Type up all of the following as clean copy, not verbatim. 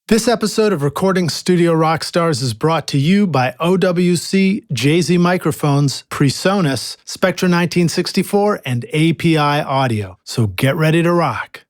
This episode of Recording Studio Rockstars is brought to you by OWC, Jay-Z Microphones, PreSonus, Spectra 1964, and API Audio. So get ready to rock.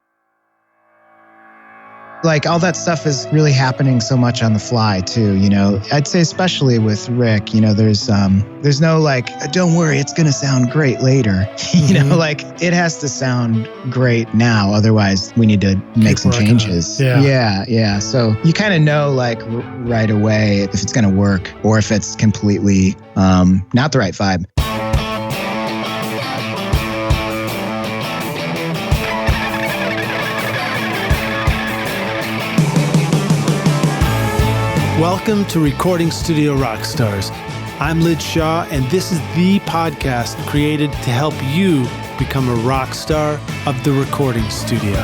Like, all that stuff is really happening so much on the fly, too, you know? I'd say especially with Rick, you know, there's no like, don't worry, it's going to sound great later. You know, like, it has to sound great now. Otherwise, we need to make some changes. Yeah. So you kind of know, like, right away if it's going to work or if it's completely not the right vibe. Welcome to Recording Studio Rockstars. I'm Lid Shaw, and this is the podcast created to help you become a rock star of the recording studio.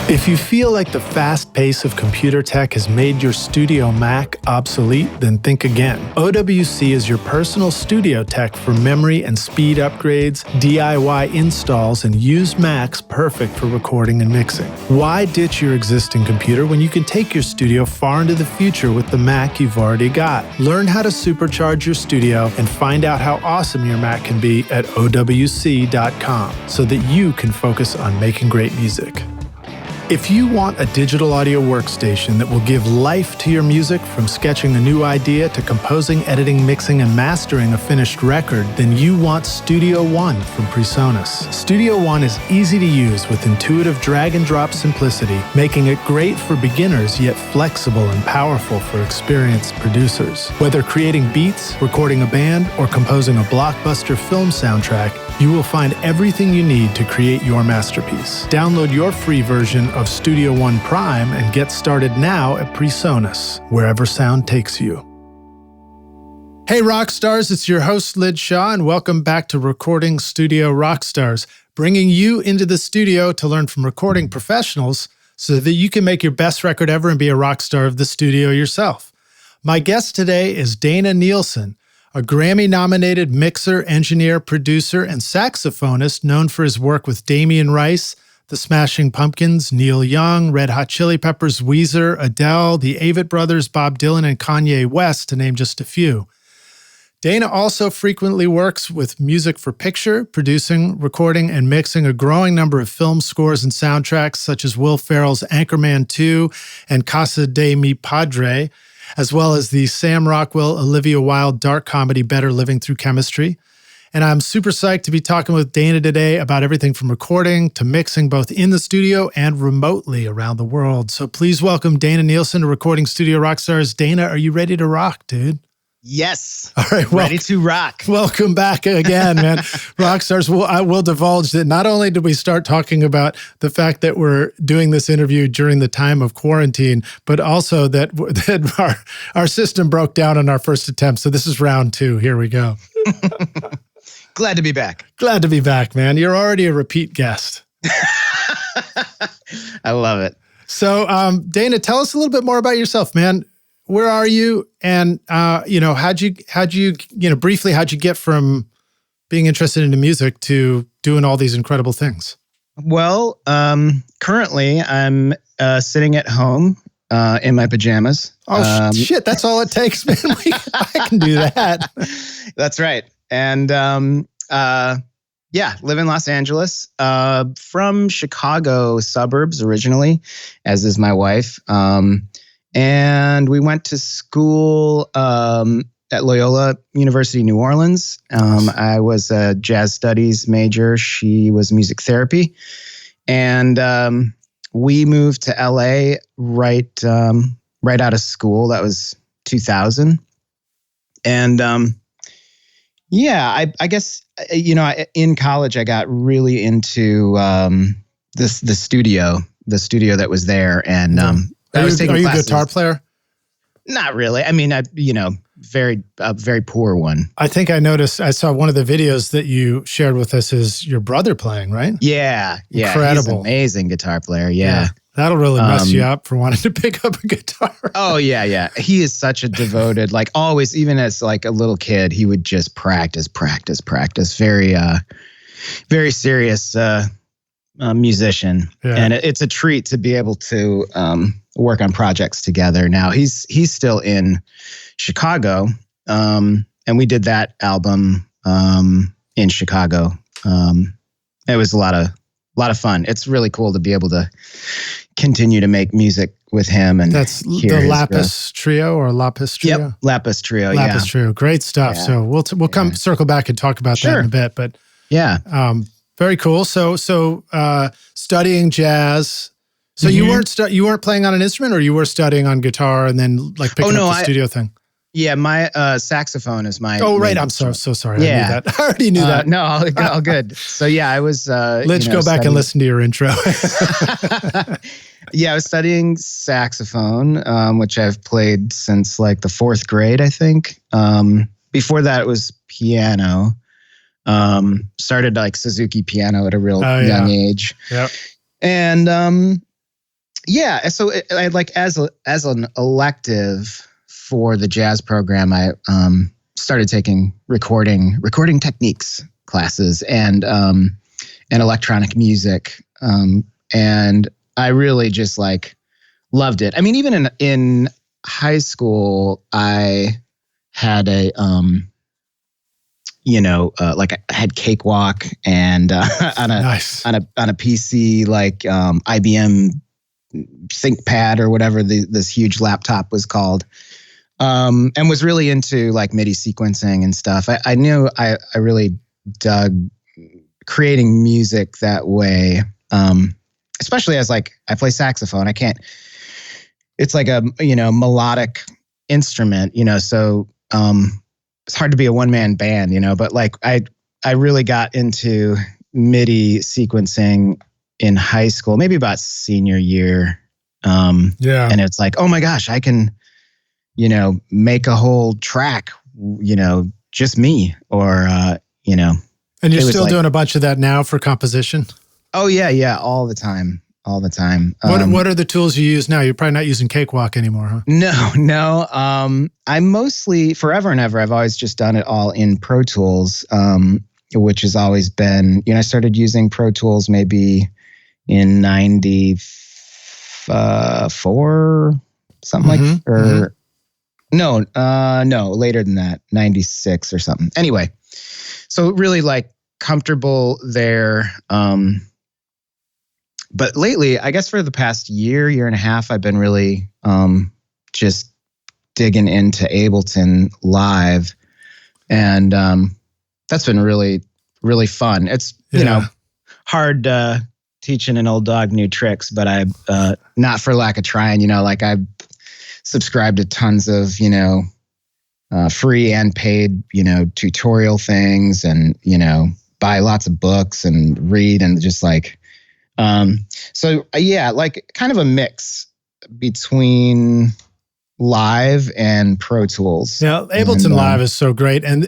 If you feel like the fast pace of computer tech has made your studio Mac obsolete, then think again. OWC is your personal studio tech for memory and speed upgrades, DIY installs, and used Macs perfect for recording and mixing. Why ditch your existing computer when you can take your studio far into the future with the Mac you've already got? Learn how to supercharge your studio and find out how awesome your Mac can be at OWC.com so that you can focus on making great music. If you want a digital audio workstation that will give life to your music, from sketching a new idea to composing, editing, mixing, and mastering a finished record, then you want Studio One from PreSonus. Studio One is easy to use with intuitive drag-and-drop simplicity, making it great for beginners yet flexible and powerful for experienced producers. Whether creating beats, recording a band, or composing a blockbuster film soundtrack, you will find everything you need to create your masterpiece. Download your free version of Studio One Prime and get started now at PreSonus, wherever sound takes you. Hey Rockstars, it's your host Lid Shaw, and welcome back to Recording Studio Rockstars, bringing you into the studio to learn from recording professionals so that you can make your best record ever and be a rock star of the studio yourself. My guest today is Dana Nielsen, a Grammy-nominated mixer, engineer, producer, and saxophonist known for his work with Damien Rice, The Smashing Pumpkins, Neil Young, Red Hot Chili Peppers, Weezer, Adele, the Avett Brothers, Bob Dylan, and Kanye West, to name just a few. Dana also frequently works with music for picture, producing, recording, and mixing a growing number of film scores and soundtracks, such as Will Ferrell's Anchorman 2 and Casa De Mi Padre, as well as the Sam Rockwell, Olivia Wilde dark comedy Better Living Through Chemistry. And I'm super psyched to be talking with Dana today about everything from recording to mixing, both in the studio and remotely around the world. So please welcome Dana Nielsen to Recording Studio Rockstars. Dana, are you ready to rock, dude? Yes. All right. Ready to rock. Welcome back again, man. Rockstars, I will divulge that not only did we start talking about the fact that we're doing this interview during the time of quarantine, but also that our system broke down on our first attempt. So this is round 2. Here we go. Glad to be back. Glad to be back, man. You're already a repeat guest. I love it. So, Dana, tell us a little bit more about yourself, man. Where are you? And, how'd you get from being interested in music to doing all these incredible things? Well, currently I'm sitting at home in my pajamas. Oh, shit. That's all it takes, man. I can do that. That's right. And, live in Los Angeles, from Chicago suburbs originally, as is my wife. And we went to school at Loyola University, New Orleans. I was a jazz studies major. She was music therapy. And we moved to LA right out of school. That was 2000. And I guess, in college, I got really into the studio that was there. And are you a guitar player? Not really. I mean, very poor one. I think I saw one of the videos that you shared with us is your brother playing, right? Yeah. Incredible. He's an amazing guitar player. Yeah. That'll really mess you up for wanting to pick up a guitar. Oh, yeah. He is such a devoted, like always, even as like a little kid, he would just practice. Very, very serious musician, and it's a treat to be able to work on projects together. Now he's still in Chicago, and we did that album in Chicago. It was a lot of fun. It's really cool to be able to continue to make music with him. And that's the Lapis Trio or Lapis Trio? Yep, Lapis Trio. Lapis Trio, great stuff. Yeah. So we'll come circle back and talk about that in a bit. But very cool. So studying jazz. So you weren't playing on an instrument, or you were studying on guitar and then like picking up the studio thing? Yeah, my saxophone is my. Oh, right. I'm so sorry. Yeah. I knew that. I already knew that. No, all good. So yeah, I was. Let's go back and listen to your intro. Yeah, I was studying saxophone, which I've played since like the 4th grade, I think. Before that, it was piano. Started like Suzuki piano at a real young age. Yep. And so I like as an elective for the jazz program, I started taking recording techniques classes and electronic music, and I really just like loved it. I mean, even in high school, I had a like I had Cakewalk and on a PC like IBM ThinkPad or whatever this huge laptop was called. And was really into like MIDI sequencing and stuff. I knew I really dug creating music that way, especially as like I play saxophone. It's like a melodic instrument, so it's hard to be a one-man band, but like I really got into MIDI sequencing in high school, maybe about senior year. And it's like, oh my gosh, I can make a whole track, just me, or, And you're still doing a bunch of that now for composition? Oh, yeah, all the time. What are the tools you use now? You're probably not using Cakewalk anymore, huh? No. I'm mostly, forever and ever, I've always just done it all in Pro Tools, which has always been, I started using Pro Tools maybe in 94, something like, or... No, later than that, 96 or something. Anyway, so really like comfortable there. But lately, I guess for the past year and a half, I've been really just digging into Ableton Live. And that's been really, really fun. It's, hard teaching an old dog new tricks, but I not for lack of trying, like I subscribe to tons of, free and paid, tutorial things and, buy lots of books and read and just like, like kind of a mix between Live and Pro Tools. Yeah. Ableton Live is so great. And,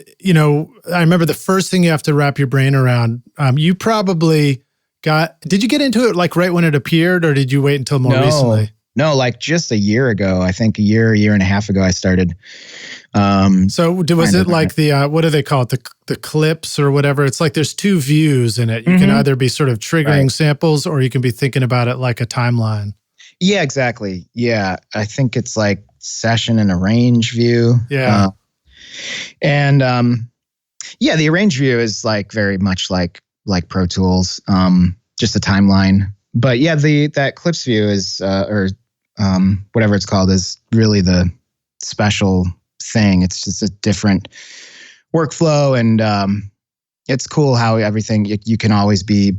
I remember the first thing you have to wrap your brain around, you probably did you get into it like right when it appeared, or did you wait until more recently? No, like just a year ago, I think a year and a half ago, I started. So was it like the, what do they call it? The clips or whatever? It's like there's 2 views in it. You can either be sort of triggering samples, or you can be thinking about it like a timeline. Yeah, exactly. Yeah. I think it's like session and arrange view. Yeah. The arrange view is like very much like Pro Tools, just a timeline. But yeah, that clips view is, whatever it's called, is really the special thing. It's just a different workflow, and it's cool how everything you can always be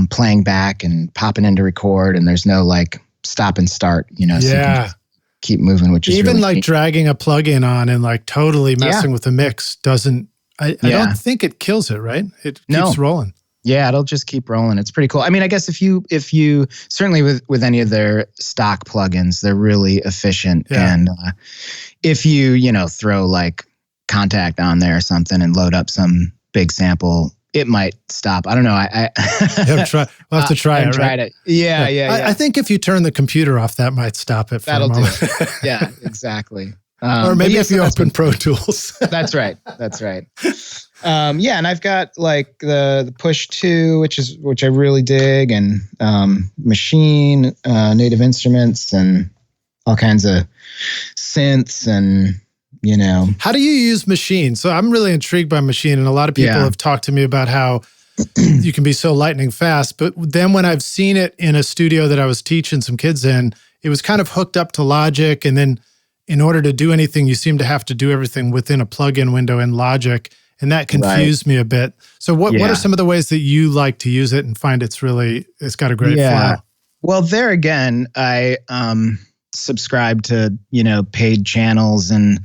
playing back and popping into record, and there's no like stop and start, so you can just keep moving, which is even really like neat. Dragging a plugin on and like totally messing with the mix doesn't. I don't think it kills it, right? It keeps rolling. Yeah, it'll just keep rolling. It's pretty cool. I mean, I guess if you certainly with any of their stock plugins, they're really efficient. Yeah. And if you throw like Contact on there or something and load up some big sample, it might stop. I don't know. We'll have to try it. Tried it. Yeah. I think if you turn the computer off, that might stop it for a moment. Do it. Yeah, exactly. Or maybe if you open Pro Tools. That's right. Yeah, and I've got like the Push 2, which I really dig, and Machine, Native Instruments, and all kinds of synths, and How do you use Machine? So I'm really intrigued by Machine, and a lot of people have talked to me about how you can be so lightning fast. But then when I've seen it in a studio that I was teaching some kids in, it was kind of hooked up to Logic, and then in order to do anything, you seem to have to do everything within a plugin window in Logic. And that confused me a bit. So what are some of the ways that you like to use it and find it's got a great flow? Well, there again, I subscribe to, paid channels and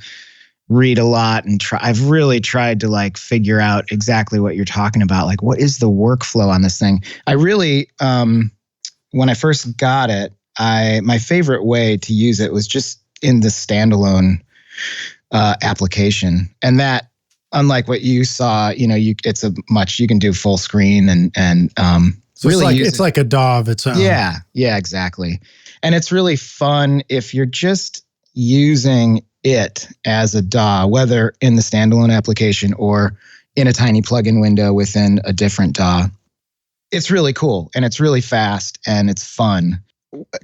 read a lot and I've really tried to like figure out exactly what you're talking about. Like, what is the workflow on this thing? I really, when I first got it, my favorite way to use it was just in the standalone application. And that, unlike what you saw, you can do full screen and so really it's like a DAW of its own. Yeah, exactly. And it's really fun if you're just using it as a DAW, whether in the standalone application or in a tiny plugin window within a different DAW. It's really cool and it's really fast and it's fun.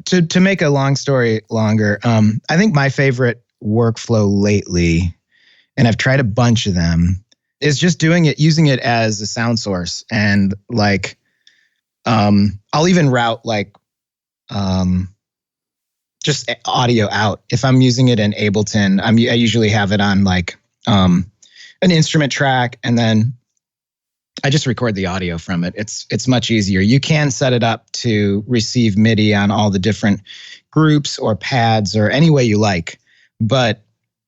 To make a long story longer, I think my favorite workflow lately, and I've tried a bunch of them, is just using it as a sound source. And like, I'll even route like, just audio out. If I'm using it in Ableton, I usually have it on like, an instrument track, and then I just record the audio from it. It's much easier. You can set it up to receive MIDI on all the different groups or pads or any way you like, but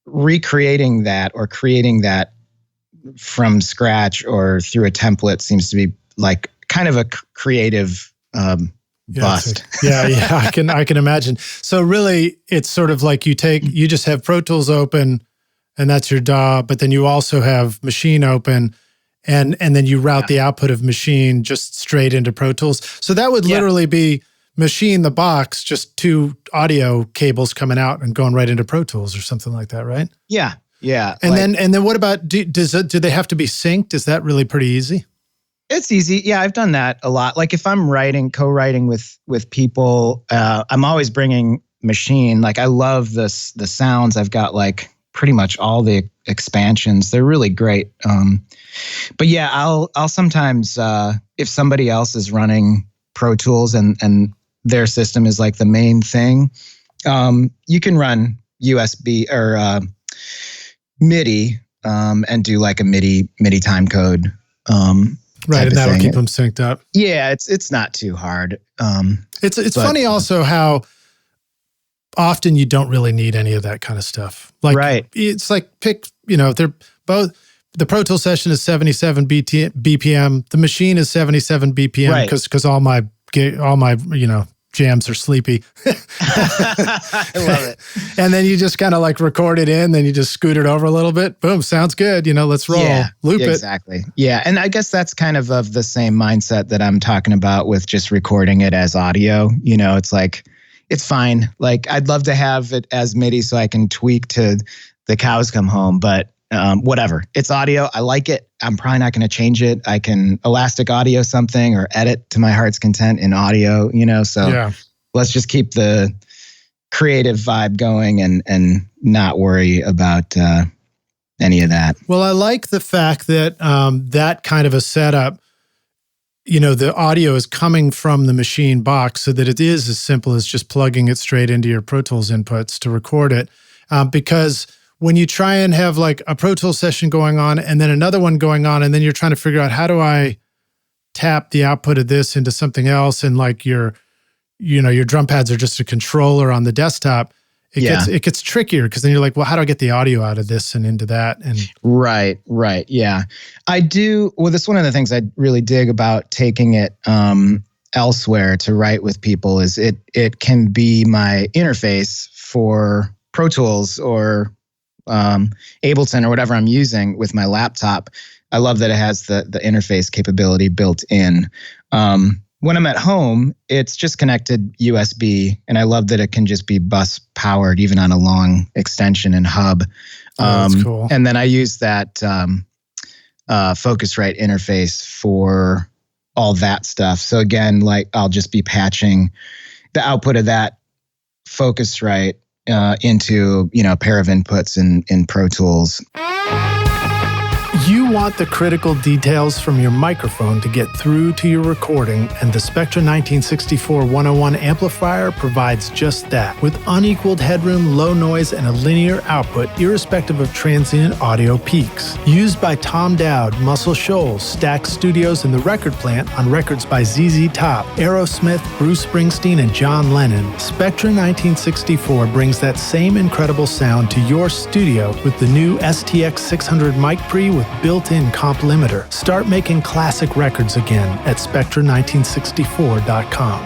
recreating that or creating that from scratch or through a template seems to be like kind of a creative bust. I can imagine. So really, it's sort of like you just have Pro Tools open, and that's your DAW, but then you also have Machine open, and then you route the output of Machine just straight into Pro Tools. So that would literally be Machine, the box, just two audio cables coming out and going right into Pro Tools or something like that, right? Yeah. And then what about, do they have to be synced? Is that really pretty easy? It's easy. Yeah, I've done that a lot. Like if I'm co-writing with people, I'm always bringing Machine. Like I love the sounds. I've got like pretty much all the expansions. They're really great. But yeah, I'll sometimes, if somebody else is running Pro Tools and their system is like the main thing, you can run USB or MIDI and do like a MIDI time code. Right, and that'll keep them synced up. Yeah, it's not too hard. It's funny also how often you don't really need any of that kind of stuff. Like, it's like they're both. The Pro Tools session is 77 BPM. The Machine is 77 BPM because all my jams are sleepy. I love it. And then you just kind of like record it in, then you just scoot it over a little bit. Boom, sounds good. Let's roll. Loop it. Exactly. Yeah, and I guess that's kind of the same mindset that I'm talking about with just recording it as audio. It's like, it's fine. Like I'd love to have it as MIDI so I can tweak to the cows come home, but whatever. It's audio. I like it. I'm probably not going to change it. I can elastic audio something or edit to my heart's content in audio, so let's just keep the creative vibe going and not worry about any of that. Well, I like the fact that that kind of a setup, the audio is coming from the Machine box so that it is as simple as just plugging it straight into your Pro Tools inputs to record it. Because when you try and have like a Pro Tools session going on and then another one going on, and then you're trying to figure out how do I tap the output of this into something else, and like your drum pads are just a controller on the desktop, it gets trickier because then you're like, well, how do I get the audio out of this and into that? And right, yeah, I do. Well, that's one of the things I really dig about taking it elsewhere to write with people is it can be my interface for Pro Tools or Ableton or whatever I'm using with my laptop. I love that it has the interface capability built in. When I'm at home, it's just connected USB, and I love that it can just be bus powered even on a long extension and hub. That's cool. And then I use that Focusrite interface for all that stuff. So again, like I'll just be patching the output of that Focusrite into a pair of inputs in Pro Tools. You want the critical details from your microphone to get through to your recording, and the Spectra 1964 101 amplifier provides just that, with unequaled headroom, low noise, and a linear output irrespective of transient audio peaks. Used by Tom Dowd, Muscle Shoals, Stax Studios, and The Record Plant on records by ZZ Top, Aerosmith, Bruce Springsteen, and John Lennon, Spectra 1964 brings that same incredible sound to your studio with the new STX 600 mic pre with built-in comp limiter. Start making classic records again at Spectra1964.com.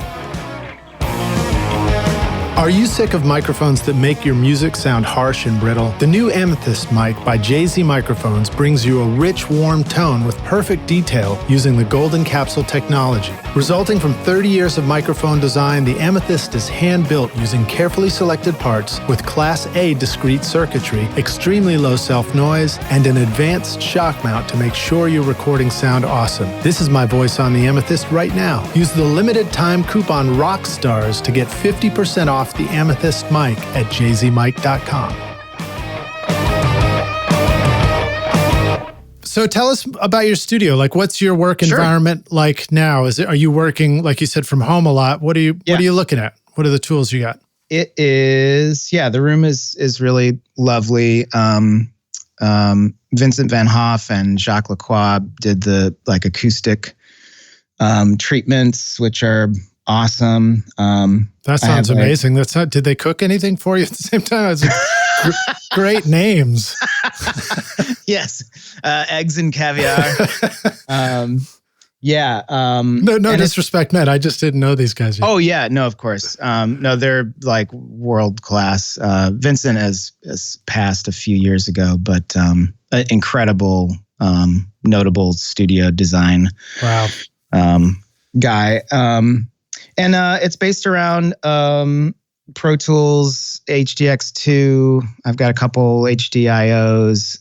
Are you sick of microphones that make your music sound harsh and brittle? The new Amethyst mic by Jay-Z Microphones brings you a rich, warm tone with perfect detail using the golden capsule technology. Resulting from 30 years of microphone design, the Amethyst is hand-built using carefully selected parts with Class A discrete circuitry, extremely low self-noise, and an advanced shock mount to make sure your recordings sound awesome. This is my voice on the Amethyst right now. Use the limited time coupon ROCKSTARS to get 50% off the Amethyst mic at jzmic.com. So tell us about your studio. Like, what's your work environment like now? Are you working, like you said, from home a lot? What are you looking at? What are the tools you got? It is, the room is really lovely. Vincent Van Hoff and Jacques Lacroix did the acoustic treatments, which are awesome. That sounds amazing. Did they cook anything for you at the same time? It's great names. Yes. Eggs and caviar. No disrespect meant. I just didn't know these guys yet. Oh yeah. No, of course. No, they're like world class. Vincent has passed a few years ago, but incredible, notable studio design. Wow. Guy. And it's based around Pro Tools, HDX2. I've got a couple HDIOs,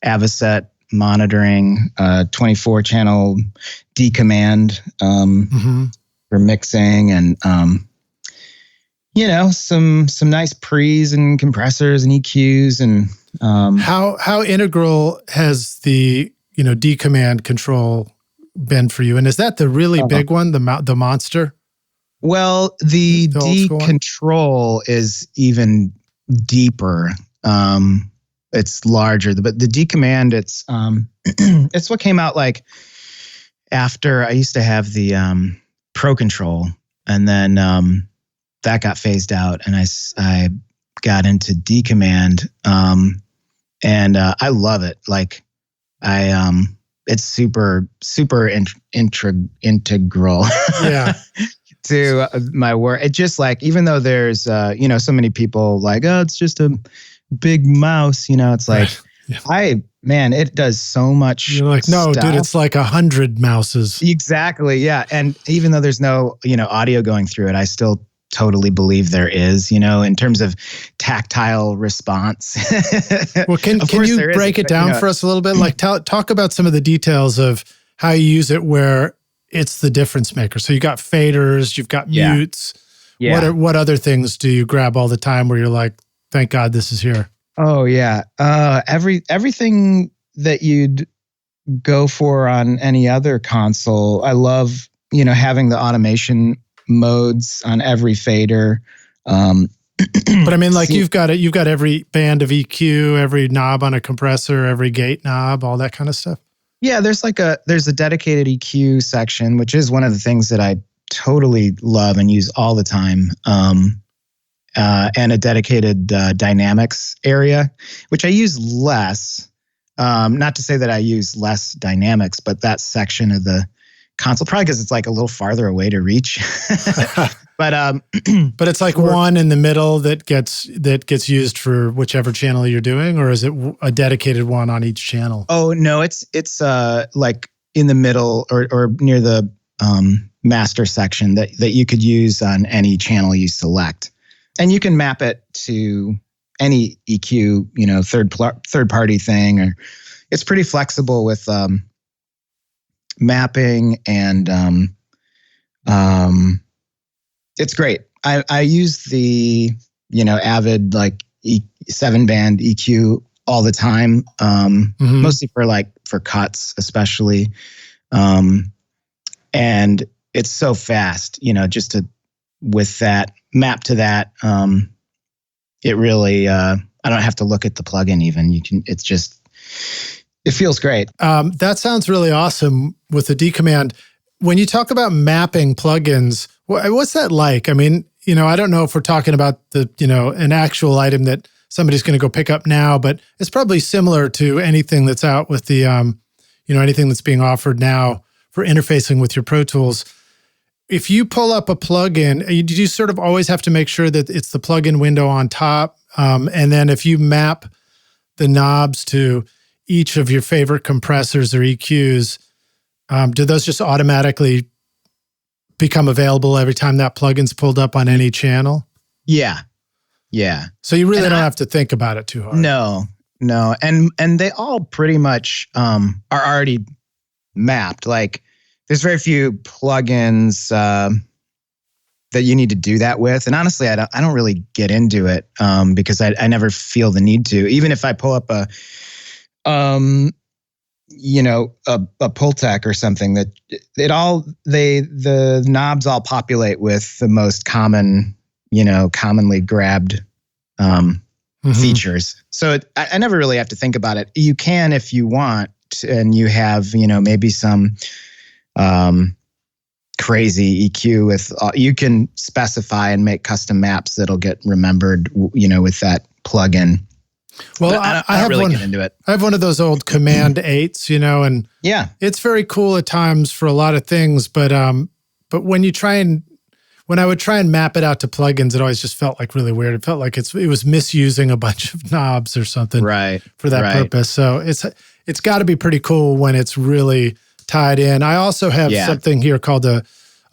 Avocet monitoring, 24-channel D command for mixing, and some nice pre's and compressors and EQs, and how integral has the D command control been for you? And is that the really big one, the monster? Well, the D control is even deeper. It's larger, but the D command, it's what came out like after I used to have the Pro Control, and then that got phased out, and I got into D command, and I love it. Like it's super integral. Yeah. To my work. It just even though there's so many people like, oh, it's just a big mouse, it's like it does so much. You're like, no, stuff. Dude, it's like 100 mouses. Exactly. Yeah. And even though there's no audio going through it, I still totally believe there is, in terms of tactile response. Well, can you break it down for us a little bit? Like talk about some of the details of how you use it where it's the difference maker. So you got faders, you've got mutes. Yeah. What other things do you grab all the time where you're like, thank God this is here? Oh yeah. Everything that you'd go for on any other console. I love, having the automation modes on every fader. But I mean, like you've got every band of EQ, every knob on a compressor, every gate knob, all that kind of stuff. Yeah, there's a dedicated EQ section, which is one of the things that I totally love and use all the time. And a dedicated dynamics area, which I use less. Not to say that I use less dynamics, but that section of the console, probably because it's like a little farther away to reach. But it's like one in the middle that gets used for whichever channel you're doing, or is it a dedicated one on each channel? Oh no, it's like in the middle or near the master section that you could use on any channel you select, and you can map it to any EQ, third party thing, or it's pretty flexible with mapping and it's great. I use the Avett like 7-band EQ all the time, mostly for cuts, especially, and it's so fast. Just to with that map to that, it really I don't have to look at the plugin even. It feels great. That sounds really awesome with the D command. When you talk about mapping plugins, what's that like? I mean, I don't know if we're talking about an actual item that somebody's going to go pick up now, but it's probably similar to anything that's out with the, anything that's being offered now for interfacing with your Pro Tools. If you pull up a plugin, do you sort of always have to make sure that it's the plugin window on top? And then if you map the knobs to each of your favorite compressors or EQs, do those just automatically become available every time that plugin's pulled up on any channel? Yeah. So you really don't have to think about it too hard. No. And they all pretty much are already mapped. Like there's very few plugins that you need to do that with. And honestly, I don't really get into it because I never feel the need to. Even if I pull up a Pultec or something, that the knobs all populate with the most commonly grabbed features. So I never really have to think about it. You can if you want, and you have maybe some crazy EQ with you can specify and make custom maps that'll get remembered with that plugin. Well, I have really get into it. I have one of those old Command 8s, and yeah, it's very cool at times for a lot of things. But when I would try and map it out to plugins, it always just felt like really weird. It felt like it was misusing a bunch of knobs or something, for that purpose. So it's got to be pretty cool when it's really tied in. I also have something here called a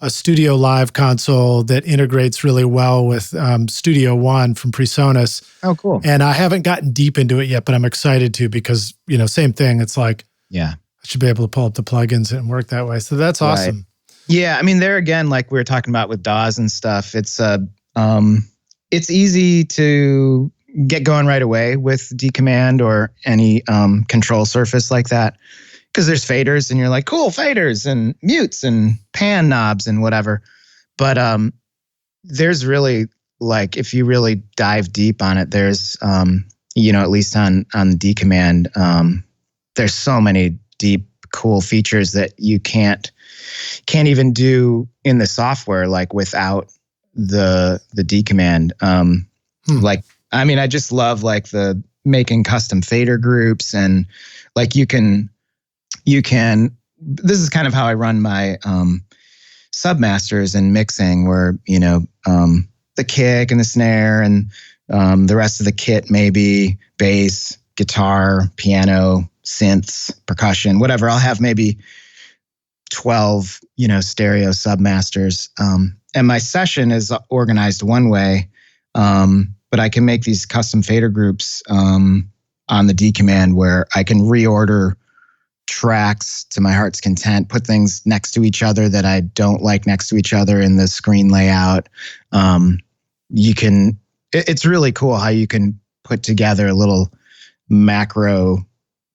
Studio Live console that integrates really well with Studio One from PreSonus. Oh, cool. And I haven't gotten deep into it yet, but I'm excited to because, same thing. It's like, I should be able to pull up the plugins and work that way. So that's awesome. Right. Yeah. I mean, there again, like we were talking about with DAWs and stuff, it's easy to get going right away with D command or any control surface like that. Because there's faders and you're like, cool, faders and mutes and pan knobs and whatever. But there's really, like, if you really dive deep on it, there's, at least on the D command, there's so many deep, cool features that you can't even do in the software, like without the D command. Like, I mean, I just love like the making custom fader groups and like you can, this is kind of how I run my submasters and mixing where, the kick and the snare and the rest of the kit, maybe bass, guitar, piano, synths, percussion, whatever. I'll have maybe 12, stereo submasters. And my session is organized one way, but I can make these custom fader groups on the D command where I can reorder tracks to my heart's content, put things next to each other that I don't like next to each other in the screen layout. It's really cool how you can put together a little macro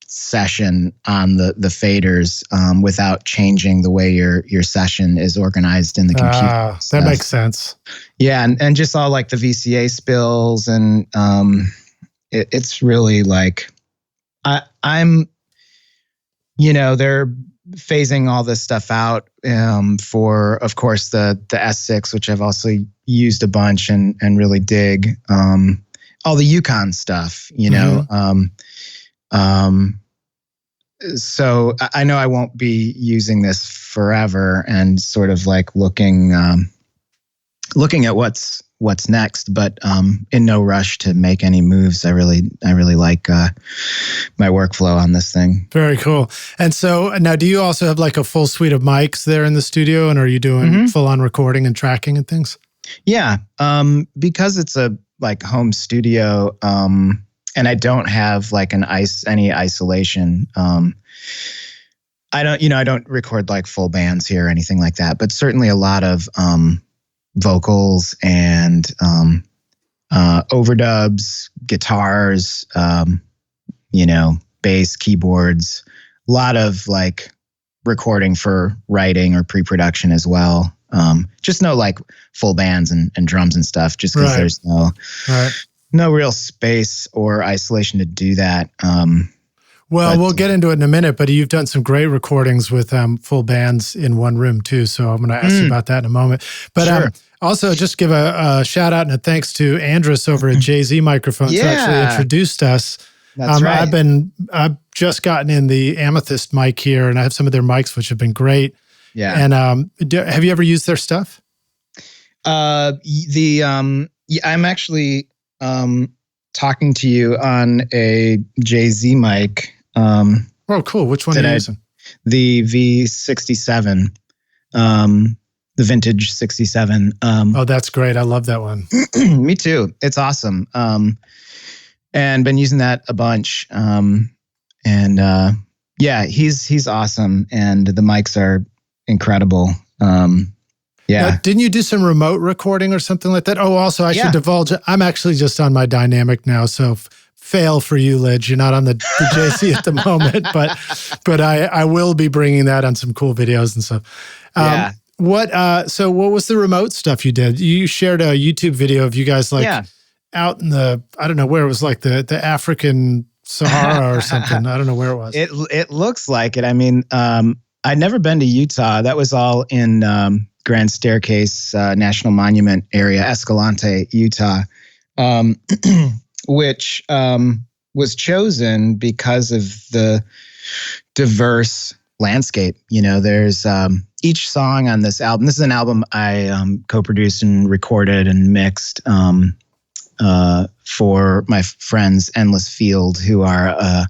session on the faders without changing the way your session is organized in the computer. That makes sense. Yeah, and just all like the VCA spills and it's really like I'm they're phasing all this stuff out for, of course, the S6, which I've also used a bunch and really dig. All the Yukon stuff, So I know I won't be using this forever and sort of like looking at what's next, but in no rush to make any moves. I really like my workflow on this thing. Very cool. And so now, do you also have like a full suite of mics there in the studio, and are you doing full on recording and tracking and things? Yeah, because it's a like home studio. I don't have like any isolation. I don't record like full bands here or anything like that, but certainly a lot of vocals and overdubs, guitars, bass, keyboards, a lot of like recording for writing or pre-production as well. Just no like full bands and drums and stuff, just because there's no real space or isolation to do that. We'll get into it in a minute, but you've done some great recordings with full bands in one room too. So I'm going to ask you about that in a moment. But also just give a shout out and a thanks to Andrus over at Jay-Z Microphones who actually introduced us. That's right. I've just gotten in the Amethyst mic here, and I have some of their mics, which have been great. Yeah. And have you ever used their stuff? I'm actually talking to you on a Jay-Z mic. Oh, cool. Which one are you using? The V67, the vintage 67. Oh, that's great. I love that one. Me too. It's awesome. And been using that a bunch. He's awesome. And the mics are incredible. Didn't you do some remote recording or something like that? Oh, also I should divulge, I'm actually just on my dynamic now. So fail for you, Lidge. You're not on the JC at the moment, but I will be bringing that on some cool videos and stuff. So what was the remote stuff you did? You shared a YouTube video of you guys out in the, I don't know where it was, like the African Sahara or something. I don't know where it was. It looks like it. I mean, I'd never been to Utah. That was all in Grand Staircase National Monument area, Escalante, Utah, which was chosen because of the diverse landscape. There's each song on this album. This is an album I co-produced and recorded and mixed for my friends Endless Field, who are a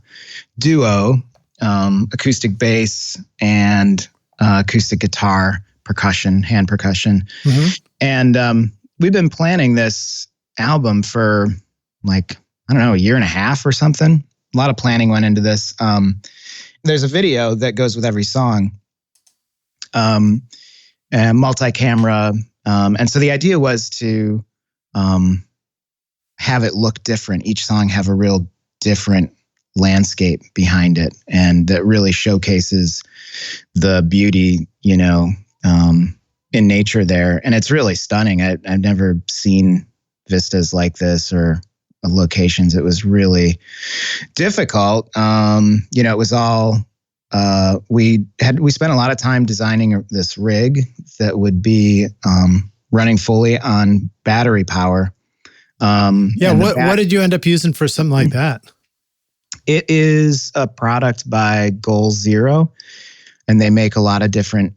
duo, acoustic bass and acoustic guitar, percussion, hand percussion. Mm-hmm. And we've been planning this album for a year and a half or something. A lot of planning went into this. There's a video that goes with every song, and multi-camera. And so the idea was to have it look different. Each song have a real different landscape behind it, and that really showcases the beauty, in nature there. And it's really stunning. I've never seen vistas like this or locations. It was really difficult. It was all, we spent a lot of time designing this rig that would be running fully on battery power. What did you end up using for something like that? It is a product by Goal Zero, and they make a lot of different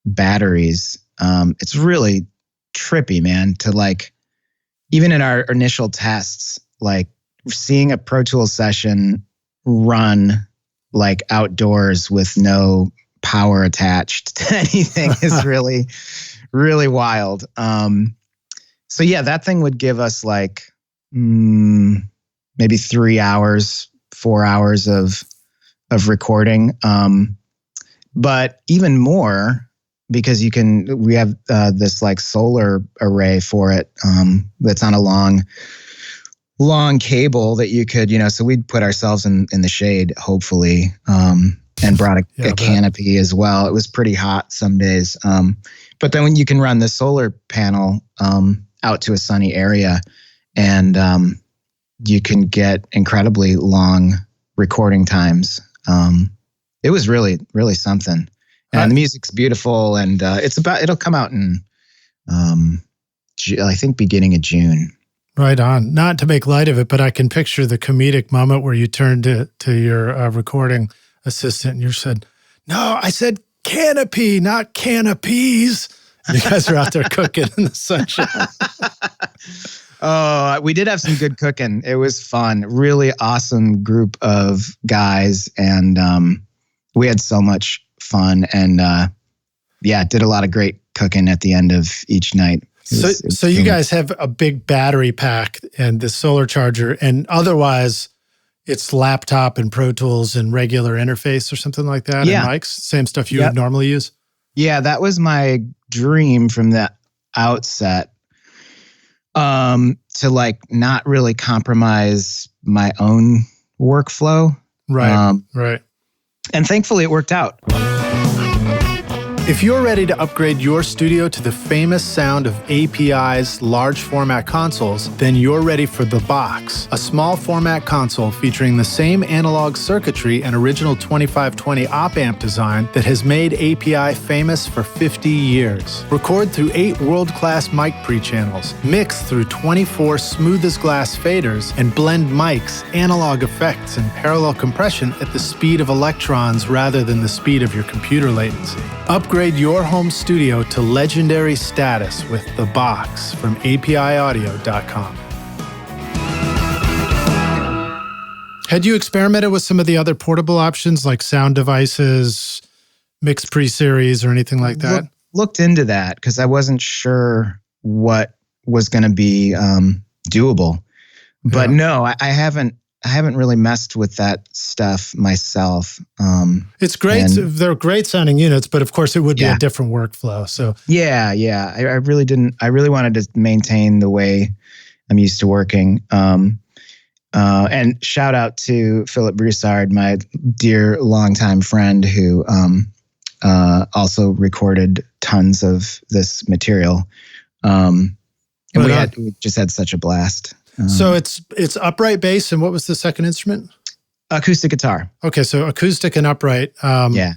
batteries. It's really trippy, man, to even in our initial tests, seeing a Pro Tools session run outdoors with no power attached to anything is really, really wild. So that thing would give us maybe 3 hours, 4 hours of recording. But even more, because we have this solar array for it that's on a long cable that you could, so we'd put ourselves in the shade, hopefully, and brought a canopy as well. It was pretty hot some days. But then when you can run the solar panel out to a sunny area, and you can get incredibly long recording times. It was really, really something. And the music's beautiful, and it'll come out in, I think, beginning of June. Right on. Not to make light of it, but I can picture the comedic moment where you turned to your recording assistant and you said, "No, I said canopy, not canopies." You guys are out there cooking in the sunshine. Oh, we did have some good cooking. It was fun. Really awesome group of guys, and we had so much fun, and did a lot of great cooking at the end of each night. So you guys have a big battery pack and the solar charger, and otherwise it's laptop and Pro Tools and regular interface or something like that, and mics, same stuff you would normally use? Yeah, that was my dream from the outset, to like not really compromise my own workflow. Right. And thankfully it worked out. If you're ready to upgrade your studio to the famous sound of API's large format consoles, then you're ready for the Box, a small format console featuring the same analog circuitry and original 2520 op-amp design that has made API famous for 50 years. Record through 8 world-class mic pre-channels, mix through 24 smooth-as-glass faders, and blend mics, analog effects, and parallel compression at the speed of electrons rather than the speed of your computer latency. Upgrade your home studio to legendary status with The Box from APIaudio.com. Had you experimented with some of the other portable options like sound devices, mix pre-series, or anything like that? Looked into that because I wasn't sure what was going to be doable. But no, I haven't really messed with that stuff myself. It's great. They're great sounding units, but of course it would be a different workflow. So yeah. I really didn't. I really wanted to maintain the way I'm used to working. And shout out to Philip Broussard, my dear longtime friend, who also recorded tons of this material. And we just had such a blast. So it's upright bass, and what was the second instrument? Acoustic guitar. Okay, so acoustic and upright. Yeah.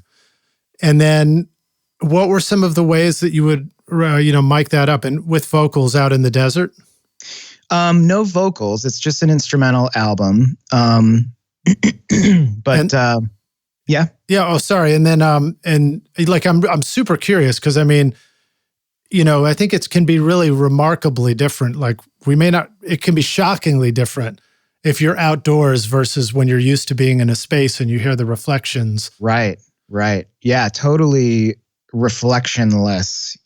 And then what were some of the ways that you would, mic that up, and with vocals out in the desert? No vocals. It's just an instrumental album. Yeah. Oh, sorry. And then, I'm super curious because I mean, I think it can be really remarkably different. Like it can be shockingly different if you're outdoors versus when you're used to being in a space and you hear the reflections. Right. Yeah, totally reflectionless,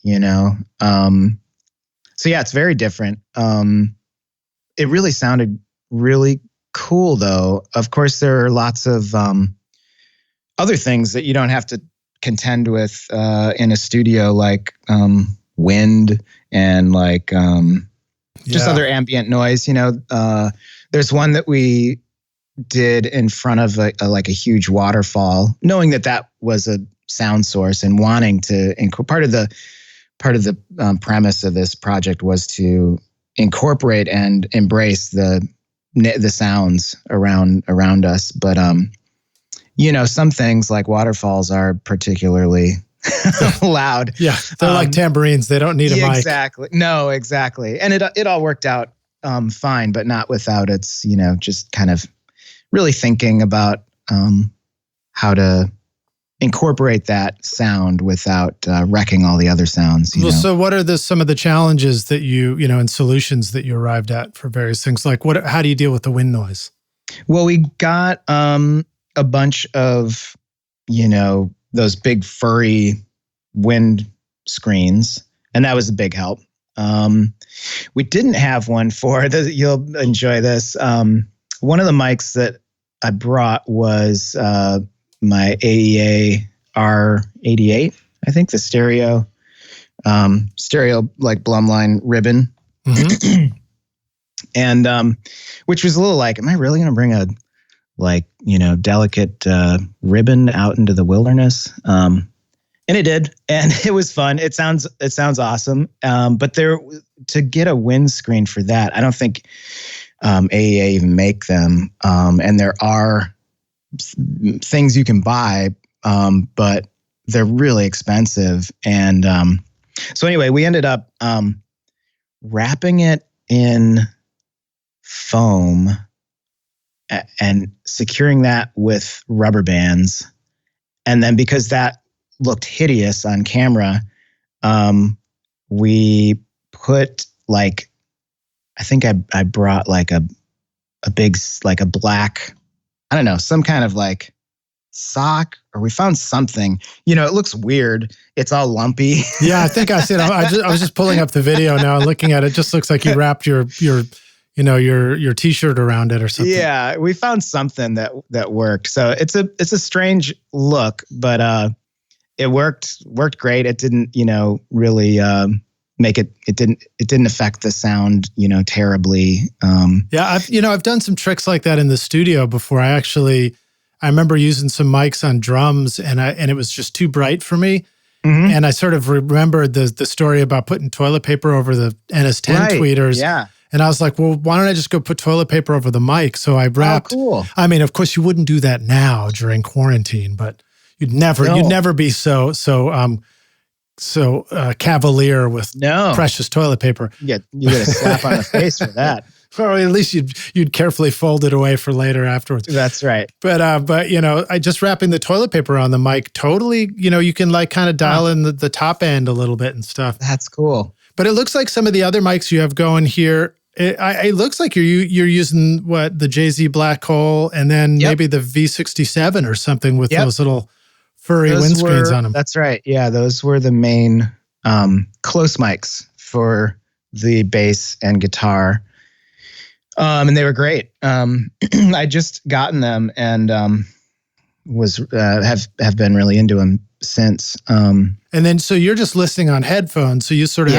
So yeah, it's very different. It really sounded really cool though. Of course, there are lots of other things that you don't have to contend with in a studio, like wind and like just other ambient noise. There's one that we did in front of a huge waterfall, knowing that was a sound source and wanting to part of the premise of this project was to incorporate and embrace the sounds around us. But some things like waterfalls are particularly loud. Yeah, they're like tambourines. They don't need a mic. Exactly. No, exactly. And it all worked out fine, but not without its, just kind of really thinking about how to incorporate that sound without wrecking all the other sounds. So what are some of the challenges that and solutions that you arrived at for various things? Like how do you deal with the wind noise? Well, we got a bunch of, those big furry wind screens, and that was a big help. We didn't have one for you'll enjoy this. One of the mics that I brought was my AEA R88, I think, the stereo like Blumline Rubin. Mm-hmm. And which was a little like, am I really going to bring a delicate ribbon out into the wilderness? And it did, and it was fun. It sounds awesome. But to get a windscreen for that, I don't think AEA even make them. And there are things you can buy, but they're really expensive. And so anyway, we ended up wrapping it in foam and securing that with rubber bands. And then because that looked hideous on camera, we put I think I brought a big, a black, I don't know, some kind of sock or we found something. You know, it looks weird. It's all lumpy. Yeah, I think I said I was just pulling up the video now and looking at it. It just looks like you wrapped your T-shirt around it or something. Yeah, we found something that worked. So it's a strange look, but it worked great. It didn't, really make it. It didn't affect the sound, terribly. Yeah, I've done some tricks like that in the studio before. I remember using some mics on drums, and it was just too bright for me. Mm-hmm. And I sort of remembered the story about putting toilet paper over the NS10 tweeters. Yeah. And I was like, well, why don't I just go put toilet paper over the mic? So I wrapped. Oh, cool. I mean, of course, you wouldn't do that now during quarantine, but you'd never be so cavalier with precious toilet paper. You get a slap on the face for that. Or at least you'd carefully fold it away for later afterwards. That's right. But I just wrapping the toilet paper on the mic totally, you can like kind of dial in the top end a little bit and stuff. That's cool. But it looks like some of the other mics you have going here, it looks like you're using the Jay-Z Black Hole and then maybe the V67 or something with those little furry windscreens on them. That's right. Yeah, those were the main close mics for the bass and guitar. And they were great. I just gotten them and have been really into them since. And then, so you're just listening on headphones. So you sort of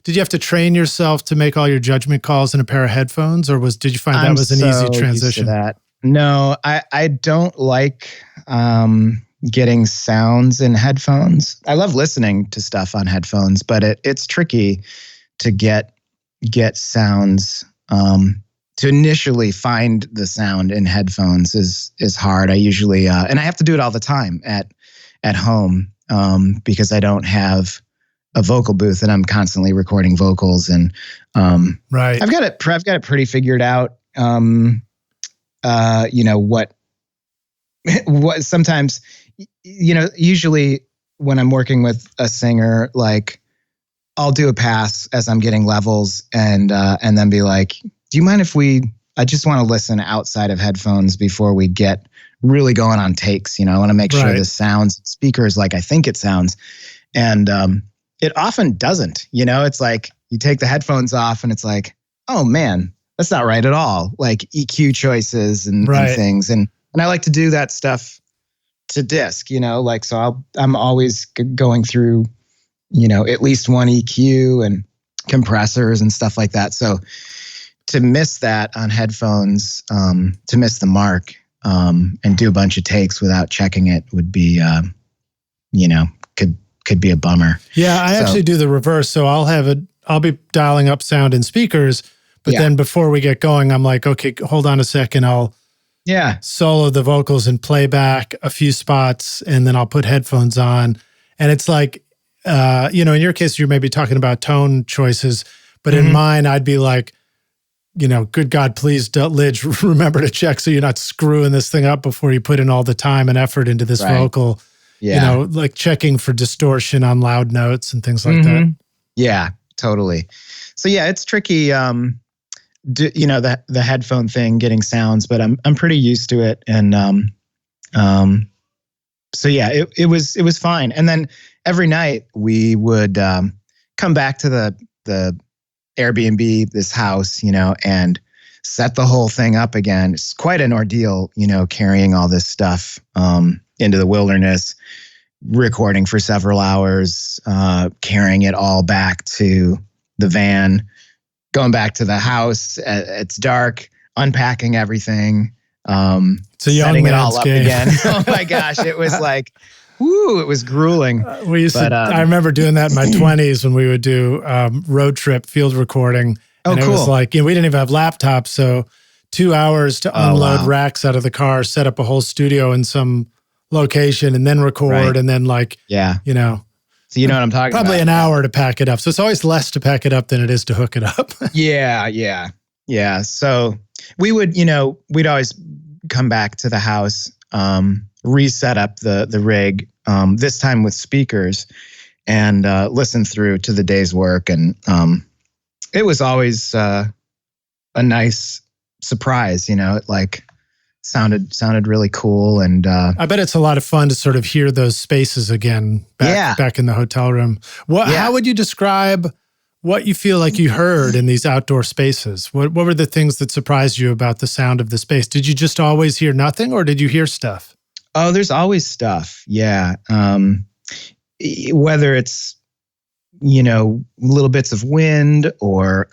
did you have to train yourself to make all your judgment calls in a pair of headphones, or did you find that was an easy transition? Used to that. No, I don't like getting sounds in headphones. I love listening to stuff on headphones, but it's tricky to get sounds. To initially find the sound in headphones is hard. I usually and I have to do it all the time at home because I don't have a vocal booth and I'm constantly recording vocals and right. I've got it pretty figured out. What sometimes usually when I'm working with a singer, like I'll do a pass as I'm getting levels and then be like, do you mind if I just want to listen outside of headphones before we get really going on takes. I want to make sure this sounds speakers like I think it sounds. And it often doesn't, it's like you take the headphones off and it's like, oh man, that's not right at all. Like EQ choices and things. And I like to do that stuff to disc, so I'm always going through, at least one EQ and compressors and stuff like that. So to miss that on headphones, to miss the mark, and do a bunch of takes without checking it would be, could be a bummer. Yeah, I actually do the reverse. So I'll be dialing up sound in speakers, but then before we get going, I'm like, okay, hold on a second. I'll solo the vocals and play back a few spots, and then I'll put headphones on. And it's like, in your case, you're maybe talking about tone choices, but in mine, I'd be like, good God, please, Lidge, remember to check so you're not screwing this thing up before you put in all the time and effort into this vocal. Yeah. Like checking for distortion on loud notes and things like that. Yeah, totally. So yeah, it's tricky, the headphone thing, getting sounds, but I'm pretty used to it. And so yeah, it was fine. And then every night we would come back to the Airbnb, this house, and set the whole thing up again. It's quite an ordeal, carrying all this stuff into the wilderness, recording for several hours, carrying it all back to the van, going back to the house. It's dark, unpacking everything, setting it all up again. Oh my gosh, it was like, it was grueling. I remember doing that in my 20s when we would do road trip field recording. And it was like, we didn't even have laptops. So 2 hours to unload racks out of the car, set up a whole studio in some location and then record. And then So you know what I'm talking about. Probably an hour to pack it up. So it's always less to pack it up than it is to hook it up. Yeah. So we would, we'd always come back to the house, reset up the rig, this time with speakers, and listen through to the day's work. And it was always a nice surprise, like sounded really cool. And I bet it's a lot of fun to sort of hear those spaces again back in the hotel room. How would you describe what you feel like you heard in these outdoor spaces? What were the things that surprised you about the sound of the space? Did you just always hear nothing, or did you hear stuff? Oh, there's always stuff. Yeah. Whether it's, little bits of wind or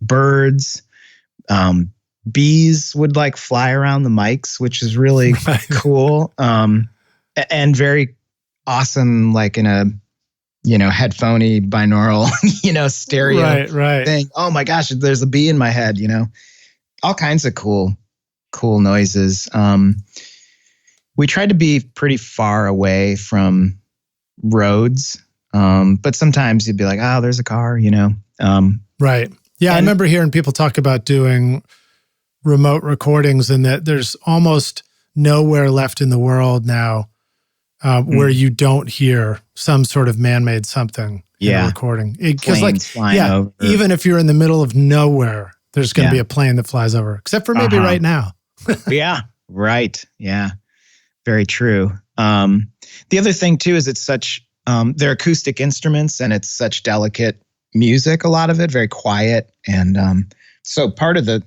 birds, bees would like fly around the mics, which is really cool. And very awesome, like in a, headphoney binaural, stereo thing. Oh my gosh, there's a bee in my head, all kinds of cool noises. We tried to be pretty far away from roads. But sometimes you'd be like, oh, there's a car, Right. Yeah. I remember hearing people talk about doing remote recordings, and that there's almost nowhere left in the world now where you don't hear some sort of man-made something in a recording. Because flying over. Even if you're in the middle of nowhere, there's going to be a plane that flies over, except for maybe right now. Yeah. Right. Yeah. Very true. The other thing too is it's such, they're acoustic instruments, and it's such delicate music, a lot of it, very quiet. And so part of the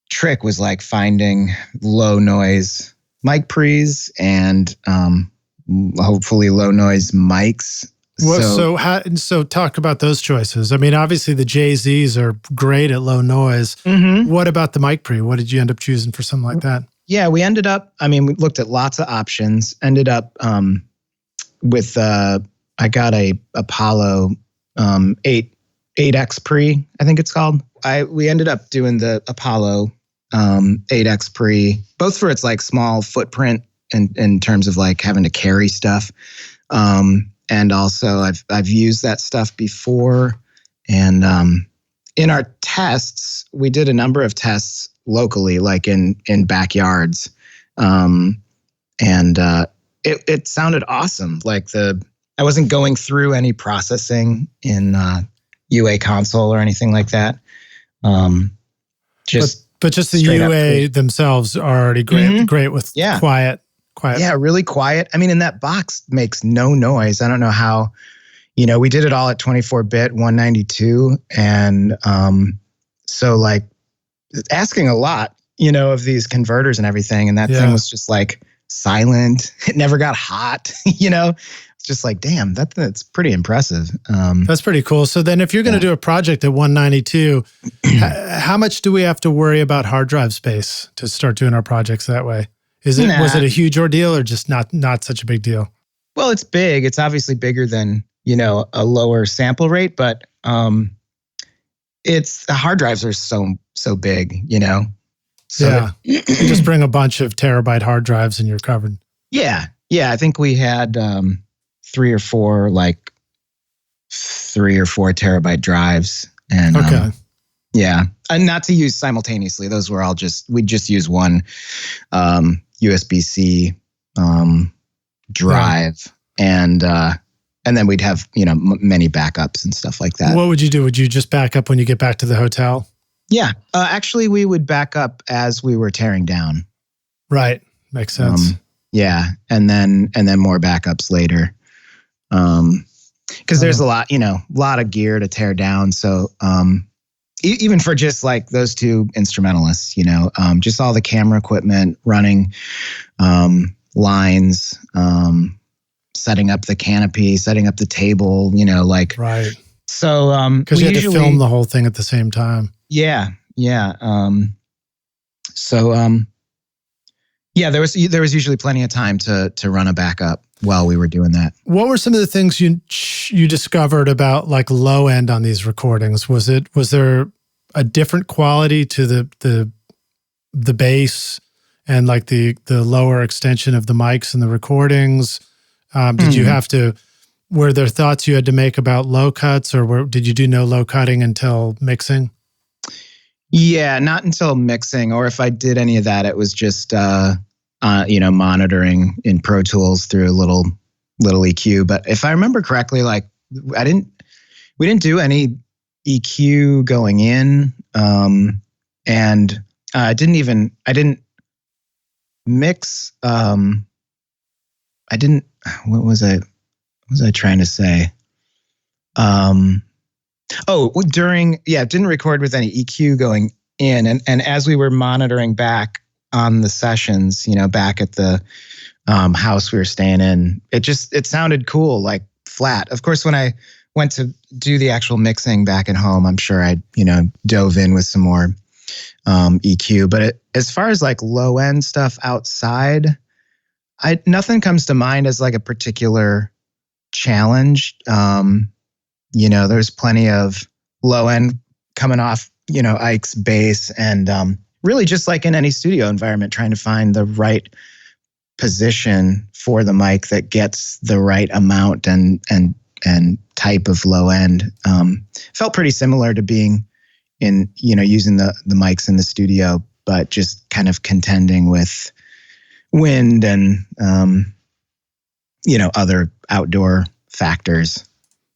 trick was like finding low noise mic pre's and hopefully low noise mics. So talk about those choices. I mean, obviously the Jay-Z's are great at low noise. Mm-hmm. What about the mic pre? What did you end up choosing for something like that? Yeah, we looked at lots of options, ended up with I got a Apollo 8X pre, I think it's called. We ended up doing the Apollo 8X pre, both for its like small footprint in terms of like having to carry stuff, and also I've used that stuff before, and in our tests we did a number of tests locally, like in backyards, and it sounded awesome. Like I wasn't going through any processing in UA console or anything like that. But just the UA themselves are already great, great with quiet. Yeah, really quiet. I mean, and that box makes no noise. I don't know how, we did it all at 24-bit, 192. And so like asking a lot, of these converters and everything. And that thing was just like silent. It never got hot, It's just like, damn, that's pretty impressive. That's pretty cool. So then if you're going to do a project at 192, how much do we have to worry about hard drive space to start doing our projects that way? Was it a huge ordeal or just not such a big deal? Well, it's big. It's obviously bigger than, a lower sample rate, but the hard drives are so big, So you just bring a bunch of terabyte hard drives and you're covered. Yeah. Yeah. I think we had 3 or 4 terabyte drives. And okay. And not to use simultaneously. Those were all we just use one USB-C drive, and then we'd have many backups and stuff like that. What would you do? Would you just back up when you get back to the hotel? Yeah, actually, we would back up as we were tearing down. Right, makes sense. And then more backups later, because there's a lot of gear to tear down. So even for just like those two instrumentalists, just all the camera equipment, running lines, setting up the canopy, setting up the table, right. So because you had to film the whole thing at the same time. Yeah. There was usually plenty of time to run a backup while we were doing that. What were some of the things you discovered about like low end on these recordings? Was there a different quality to the bass and like the lower extension of the mics and the recordings? Did you have to? Were there thoughts you had to make about low cuts, or did you do no low cutting until mixing? Yeah, not until mixing, or if I did any of that, it was just monitoring in Pro Tools through a little EQ. But if I remember correctly, like we didn't do any EQ going in, and I didn't mix. What was I trying to say? Didn't record with any EQ going in. And as we were monitoring back on the sessions, back at the house we were staying in, it sounded cool, like flat. Of course, when I went to do the actual mixing back at home, I'm sure I, dove in with some more EQ. But as far as like low end stuff outside, nothing comes to mind as like a particular challenge. There's plenty of low end coming off, Ike's bass, and really just like in any studio environment, trying to find the right position for the mic that gets the right amount and type of low end. Felt pretty similar to being in, using the mics in the studio, but just kind of contending with wind and, other outdoor factors.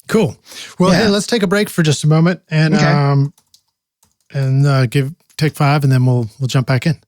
Cool. Well, Hey, let's take a break for just a moment and take 5, and then we'll jump back in.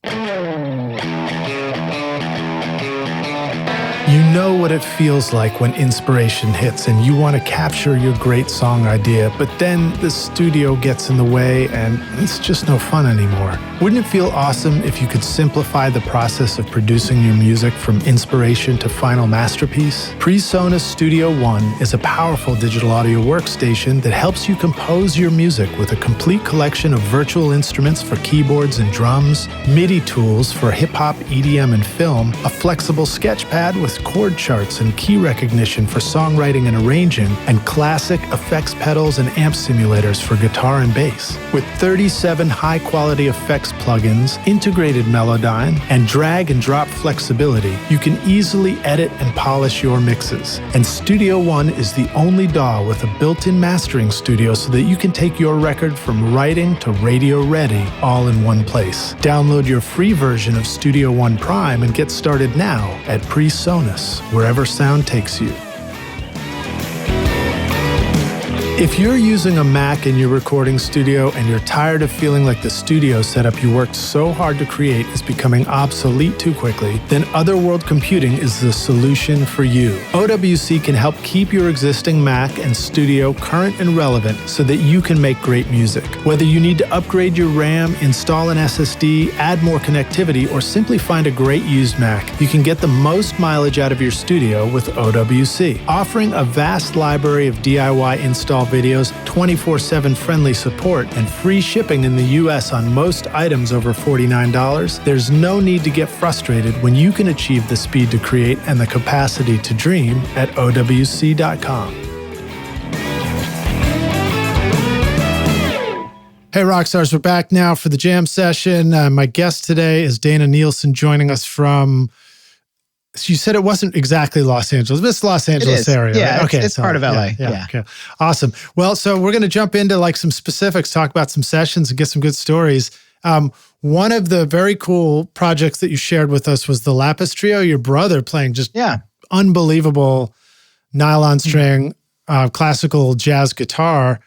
You know what it feels like when inspiration hits and you want to capture your great song idea, but then the studio gets in the way and it's just no fun anymore. Wouldn't it feel awesome if you could simplify the process of producing your music from inspiration to final masterpiece? PreSonus Studio One is a powerful digital audio workstation that helps you compose your music with a complete collection of virtual instruments for keyboards and drums, MIDI tools for hip-hop, EDM, and film, a flexible sketch pad with chord charts and key recognition for songwriting and arranging, and classic effects pedals and amp simulators for guitar and bass. With 37 high-quality effects plugins, integrated Melodyne, and drag and drop flexibility, you can easily edit and polish your mixes. And Studio One is the only DAW with a built-in mastering studio so that you can take your record from writing to radio ready all in one place. Download your free version of Studio One Prime and get started now at PreSonus, wherever sound takes you. If you're using a Mac in your recording studio and you're tired of feeling like the studio setup you worked so hard to create is becoming obsolete too quickly, then Otherworld Computing is the solution for you. OWC can help keep your existing Mac and studio current and relevant so that you can make great music. Whether you need to upgrade your RAM, install an SSD, add more connectivity, or simply find a great used Mac, you can get the most mileage out of your studio with OWC. Offering a vast library of DIY install videos, 24/7 friendly support, and free shipping in the US on most items over $49, there's no need to get frustrated when you can achieve the speed to create and the capacity to dream at OWC.com. Hey, Rockstars, we're back now for the jam session. My guest today is Dana Nielsen, joining us from... You said it wasn't exactly Los Angeles, but it's Los Angeles area. Yeah, right? it's part of LA. Yeah. Okay. Awesome. Well, so we're going to jump into like some specifics, talk about some sessions and get some good stories. One of the very cool projects that you shared with us was the Lapis Trio, your brother playing just unbelievable nylon string, classical jazz guitar.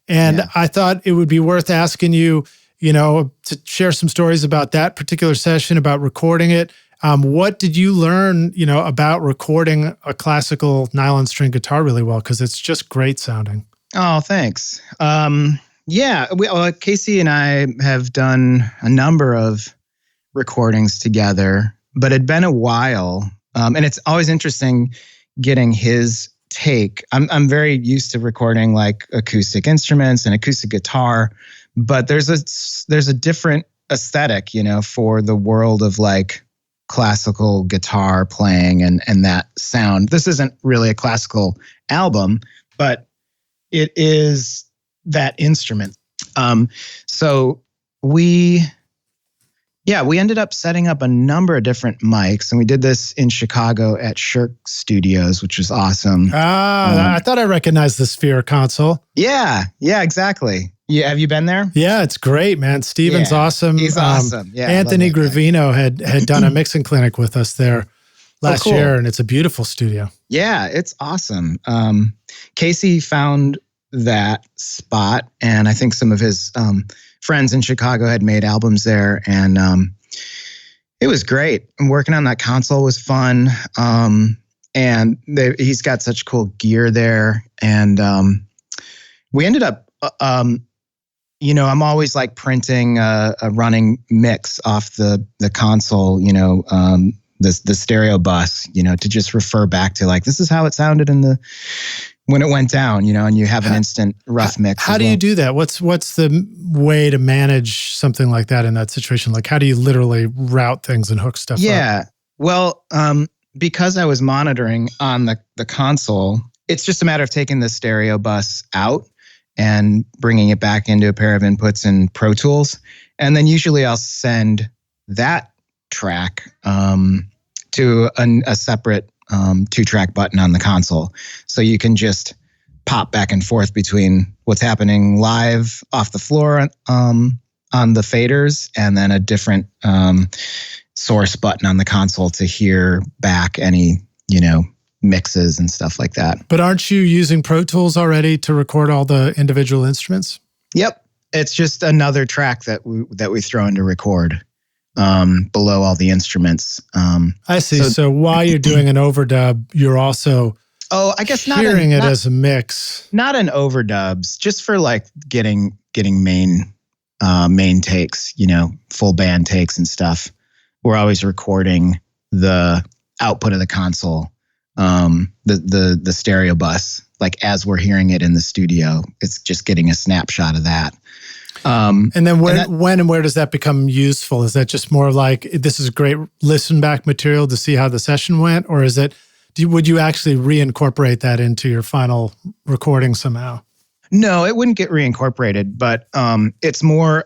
And I thought it would be worth asking you, to share some stories about that particular session, about recording it. What did you learn, about recording a classical nylon string guitar really well? Because it's just great sounding. Oh, thanks. Casey and I have done a number of recordings together, but it'd been a while. And it's always interesting getting his take. I'm very used to recording like acoustic instruments and acoustic guitar, but there's a different aesthetic, for the world of like classical guitar playing and that sound. This isn't really a classical album, but it is that instrument. So we ended up setting up a number of different mics, and we did this in Chicago at Shirk Studios, which was awesome. I thought I recognized the Sphere console. Yeah, exactly. Yeah, have you been there? Yeah, it's great, man. Steven's awesome. He's awesome. Yeah, Anthony Gravino had done a mixing clinic with us there last year, and it's a beautiful studio. Yeah, it's awesome. Casey found that spot. And I think some of his friends in Chicago had made albums there, and it was great. And working on that console was fun. And he's got such cool gear there. And we ended up, I'm always like printing a running mix off the console, the stereo bus, to just refer back to like, this is how it sounded when it went down, and you have an instant rough mix. How do you do that? What's the way to manage something like that in that situation? Like, how do you literally route things and hook stuff up? Yeah. Well, because I was monitoring on the console, it's just a matter of taking the stereo bus out and bringing it back into a pair of inputs in Pro Tools. And then usually I'll send that track to a separate 2-track button on the console. So you can just pop back and forth between what's happening live off the floor on the faders, and then a different source button on the console to hear back any, mixes and stuff like that. But aren't you using Pro Tools already to record all the individual instruments? Yep. It's just another track that we throw in to record below all the instruments. I see. So while you're doing an overdub, you're also I guess not hearing it as a mix. Not an overdubs, just for like getting main takes, full band takes and stuff. We're always recording the output of the console, the stereo bus, like as we're hearing it in the studio. It's just getting a snapshot of that. And then when and where does that become useful? Is that just more like, this is great listen back material to see how the session went? Or is it, would you actually reincorporate that into your final recording somehow? No, it wouldn't get reincorporated, but it's more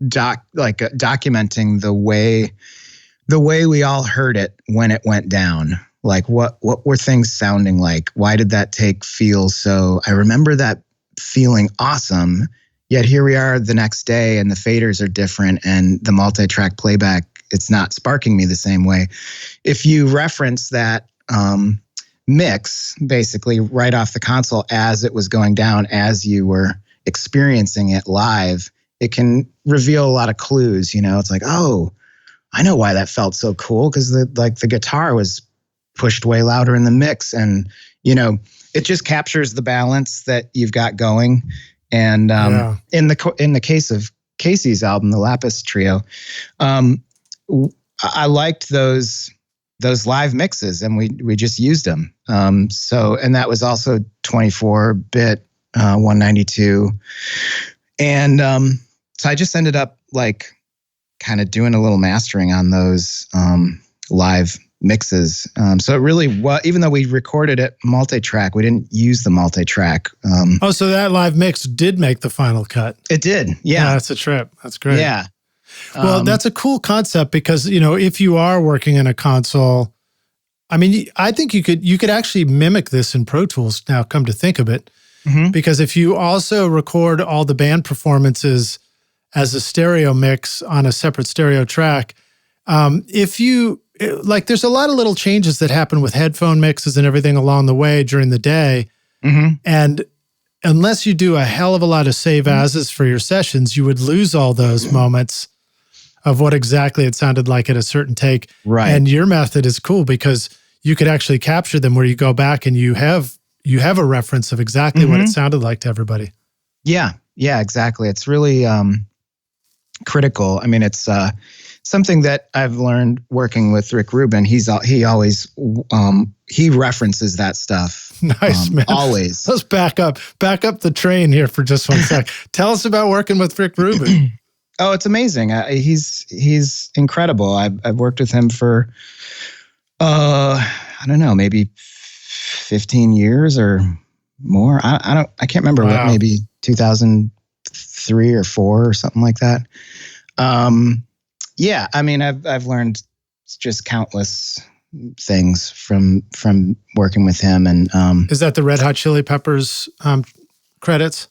documenting the way we all heard it when it went down. Like what were things sounding like? Why did that take feel so? I remember that feeling awesome. Yet here we are the next day, and the faders are different, and the multi-track playback, it's not sparking me the same way. If you reference that mix, basically right off the console as it was going down, as you were experiencing it live, it can reveal a lot of clues. It's like, oh, I know why that felt so cool, because the guitar was pushed way louder in the mix, and it just captures the balance that you've got going. And in the case of Casey's album, the Lapis Trio, I liked those live mixes, and we just used them. And that was also 24-bit 192, and so I just ended up like kind of doing a little mastering on those live mixes. So it really was, even though we recorded it multi-track, we didn't use the multi-track. So that live mix did make the final cut. It did. Yeah. That's a trip. That's great. Yeah. Well, that's a cool concept because, if you are working in a console, I mean, I think you could actually mimic this in Pro Tools now, come to think of it, because if you also record all the band performances as a stereo mix on a separate stereo track, there's a lot of little changes that happen with headphone mixes and everything along the way during the day. And unless you do a hell of a lot of save as's for your sessions, you would lose all those moments of what exactly it sounded like at a certain take. Right. And your method is cool because you could actually capture them where you go back and you have a reference of exactly what it sounded like to everybody. Yeah. Yeah, exactly. It's really critical. I mean, it's something that I've learned working with Rick Rubin. He always he references that stuff. Nice, man. Always. Let's back up the train here for just one sec. Tell us about working with Rick Rubin. Oh, it's amazing. He's incredible. I've worked with him for I don't know, maybe 15 years or more. I can't remember. Wow. What, maybe 2003 or 4 or something like that. Yeah, I mean, I've learned just countless things from working with him. And is that the Red Hot Chili Peppers credits?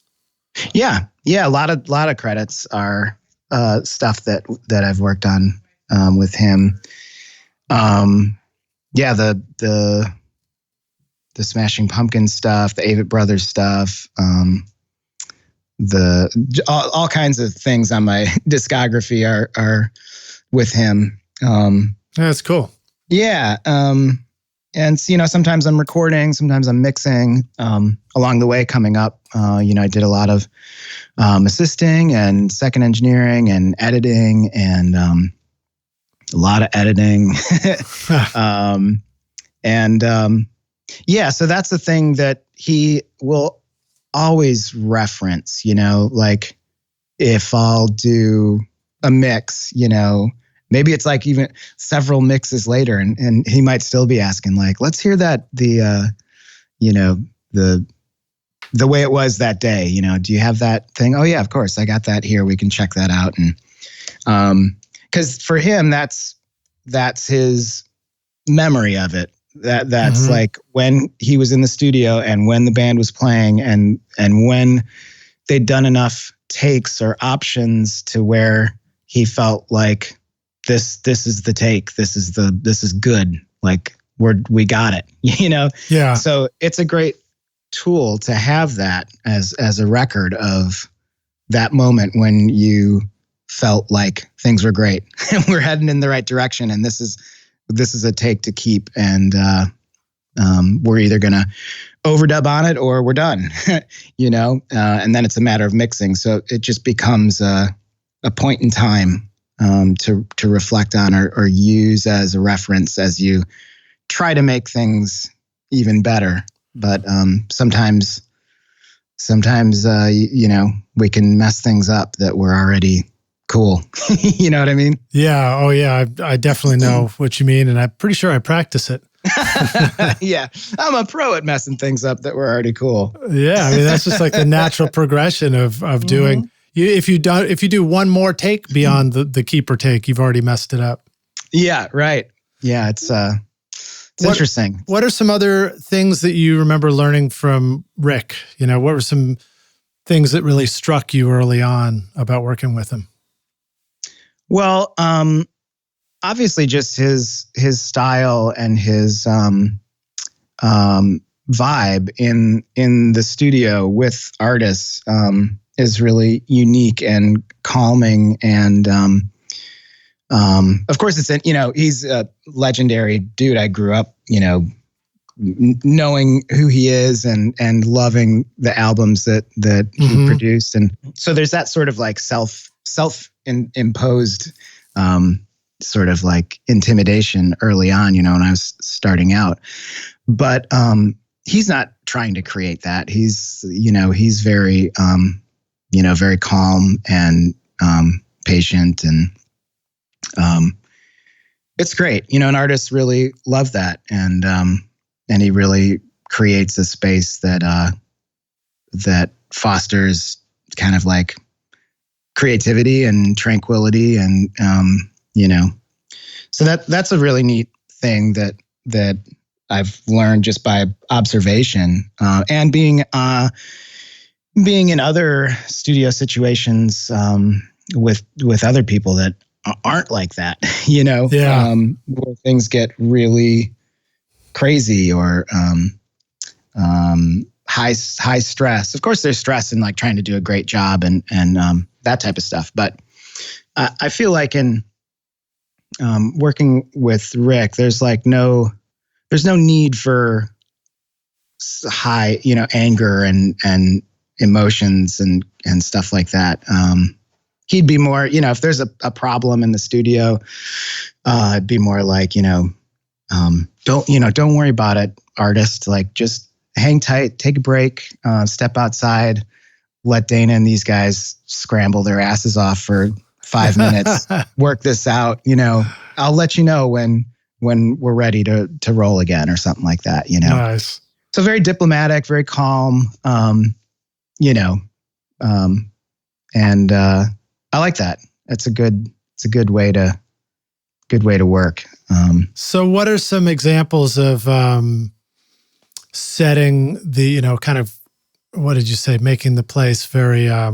Yeah, a lot of credits are stuff that I've worked on with him. Yeah, the Smashing Pumpkins stuff, the Avett Brothers stuff, all kinds of things on my discography are with him. That's cool. Yeah. And sometimes I'm recording, sometimes I'm mixing. Along the way coming up, I did a lot of assisting and second engineering and editing and a lot of editing. So that's the thing that he will always reference, like if I'll do a mix, maybe it's like even several mixes later and he might still be asking like, let's hear that, the way it was that day, do you have that thing? Oh yeah, of course. I got that here. We can check that out. And, cause for him, that's his memory of it. That's like when he was in the studio and when the band was playing and when they'd done enough takes or options to where he felt like this is the take. This is good. Like we got it, Yeah. So it's a great tool to have that as a record of that moment when you felt like things were great and we're heading in the right direction. And this is a take to keep. And we're either going to overdub on it or we're done, and then it's a matter of mixing. So it just becomes a point in time to reflect on or use as a reference as you try to make things even better. But sometimes we can mess things up that were already cool. You know what I mean? Yeah. Oh yeah. I definitely know what you mean. And I'm pretty sure I practice it. Yeah. I'm a pro at messing things up that were already cool. Yeah. I mean, that's just like the natural progression of doing. If you do one more take beyond the keeper take, you've already messed it up. Yeah. Right. Yeah. It's interesting. What are some other things that you remember learning from Rick? What were some things that really struck you early on about working with him? Well, obviously just his style and his vibe in the studio with artists is really unique and calming. And of course, he's a legendary dude. I grew up, knowing who he is and loving the albums that he produced. And so there's that sort of like self-imposed sort of like intimidation early on, when I was starting out. But he's not trying to create that. He's very, very calm and patient. And it's great. And artists really love that. And he really creates a space that fosters kind of like creativity and tranquility. And, so that's a really neat thing that I've learned just by observation, and being in other studio situations, with other people that aren't like that, where things get really crazy or, high stress. Of course there's stress in like trying to do a great job and that type of stuff. But I feel like in working with Rick, there's no need for high, anger and emotions and stuff like that. He'd be more, if there's a problem in the studio, it'd be more like, don't worry about it, artist. Like just hang tight, take a break, step outside, let Dana and these guys scramble their asses off for 5 minutes, work this out. I'll let you know when we're ready to roll again or something like that. Nice. So very diplomatic, very calm. And I like that. It's a good way to work. So what are some examples of setting the, kind of, what did you say, making the place very, I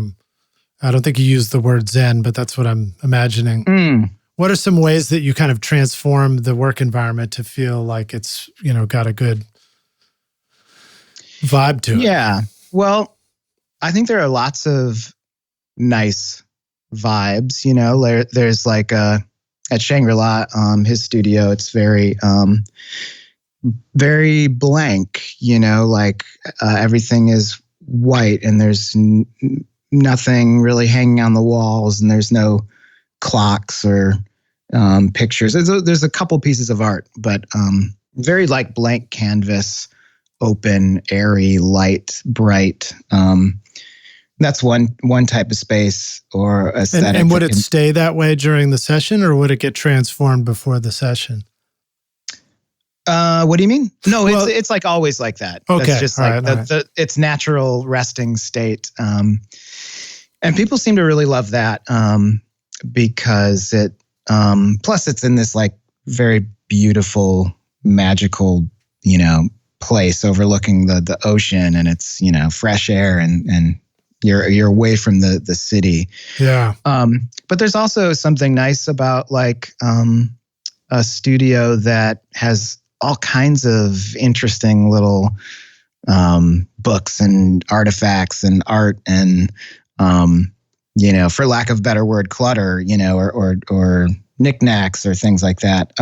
don't think you used the word zen, but that's what I'm imagining. What are some ways that you kind of transform the work environment to feel like it's, got a good vibe to it. Yeah. Well, I think there are lots of nice vibes. There's like at Shangri-La, his studio, it's very very blank. Like everything is white, and there's nothing really hanging on the walls, and there's no clocks or pictures. There's a couple pieces of art, but very like blank canvas, open, airy, light, bright. That's one type of space or aesthetic. And would it stay that way during the session, or would it get transformed before the session? What do you mean? No, it's like always like that. Okay. That's just like its natural resting state. And people seem to really love that because it, plus it's in this like very beautiful, magical, place overlooking the ocean, and it's, fresh air, and you're away from the city. Yeah. But there's also something nice about like a studio that has all kinds of interesting little books and artifacts and art and for lack of a better word, clutter, or knickknacks or things like that.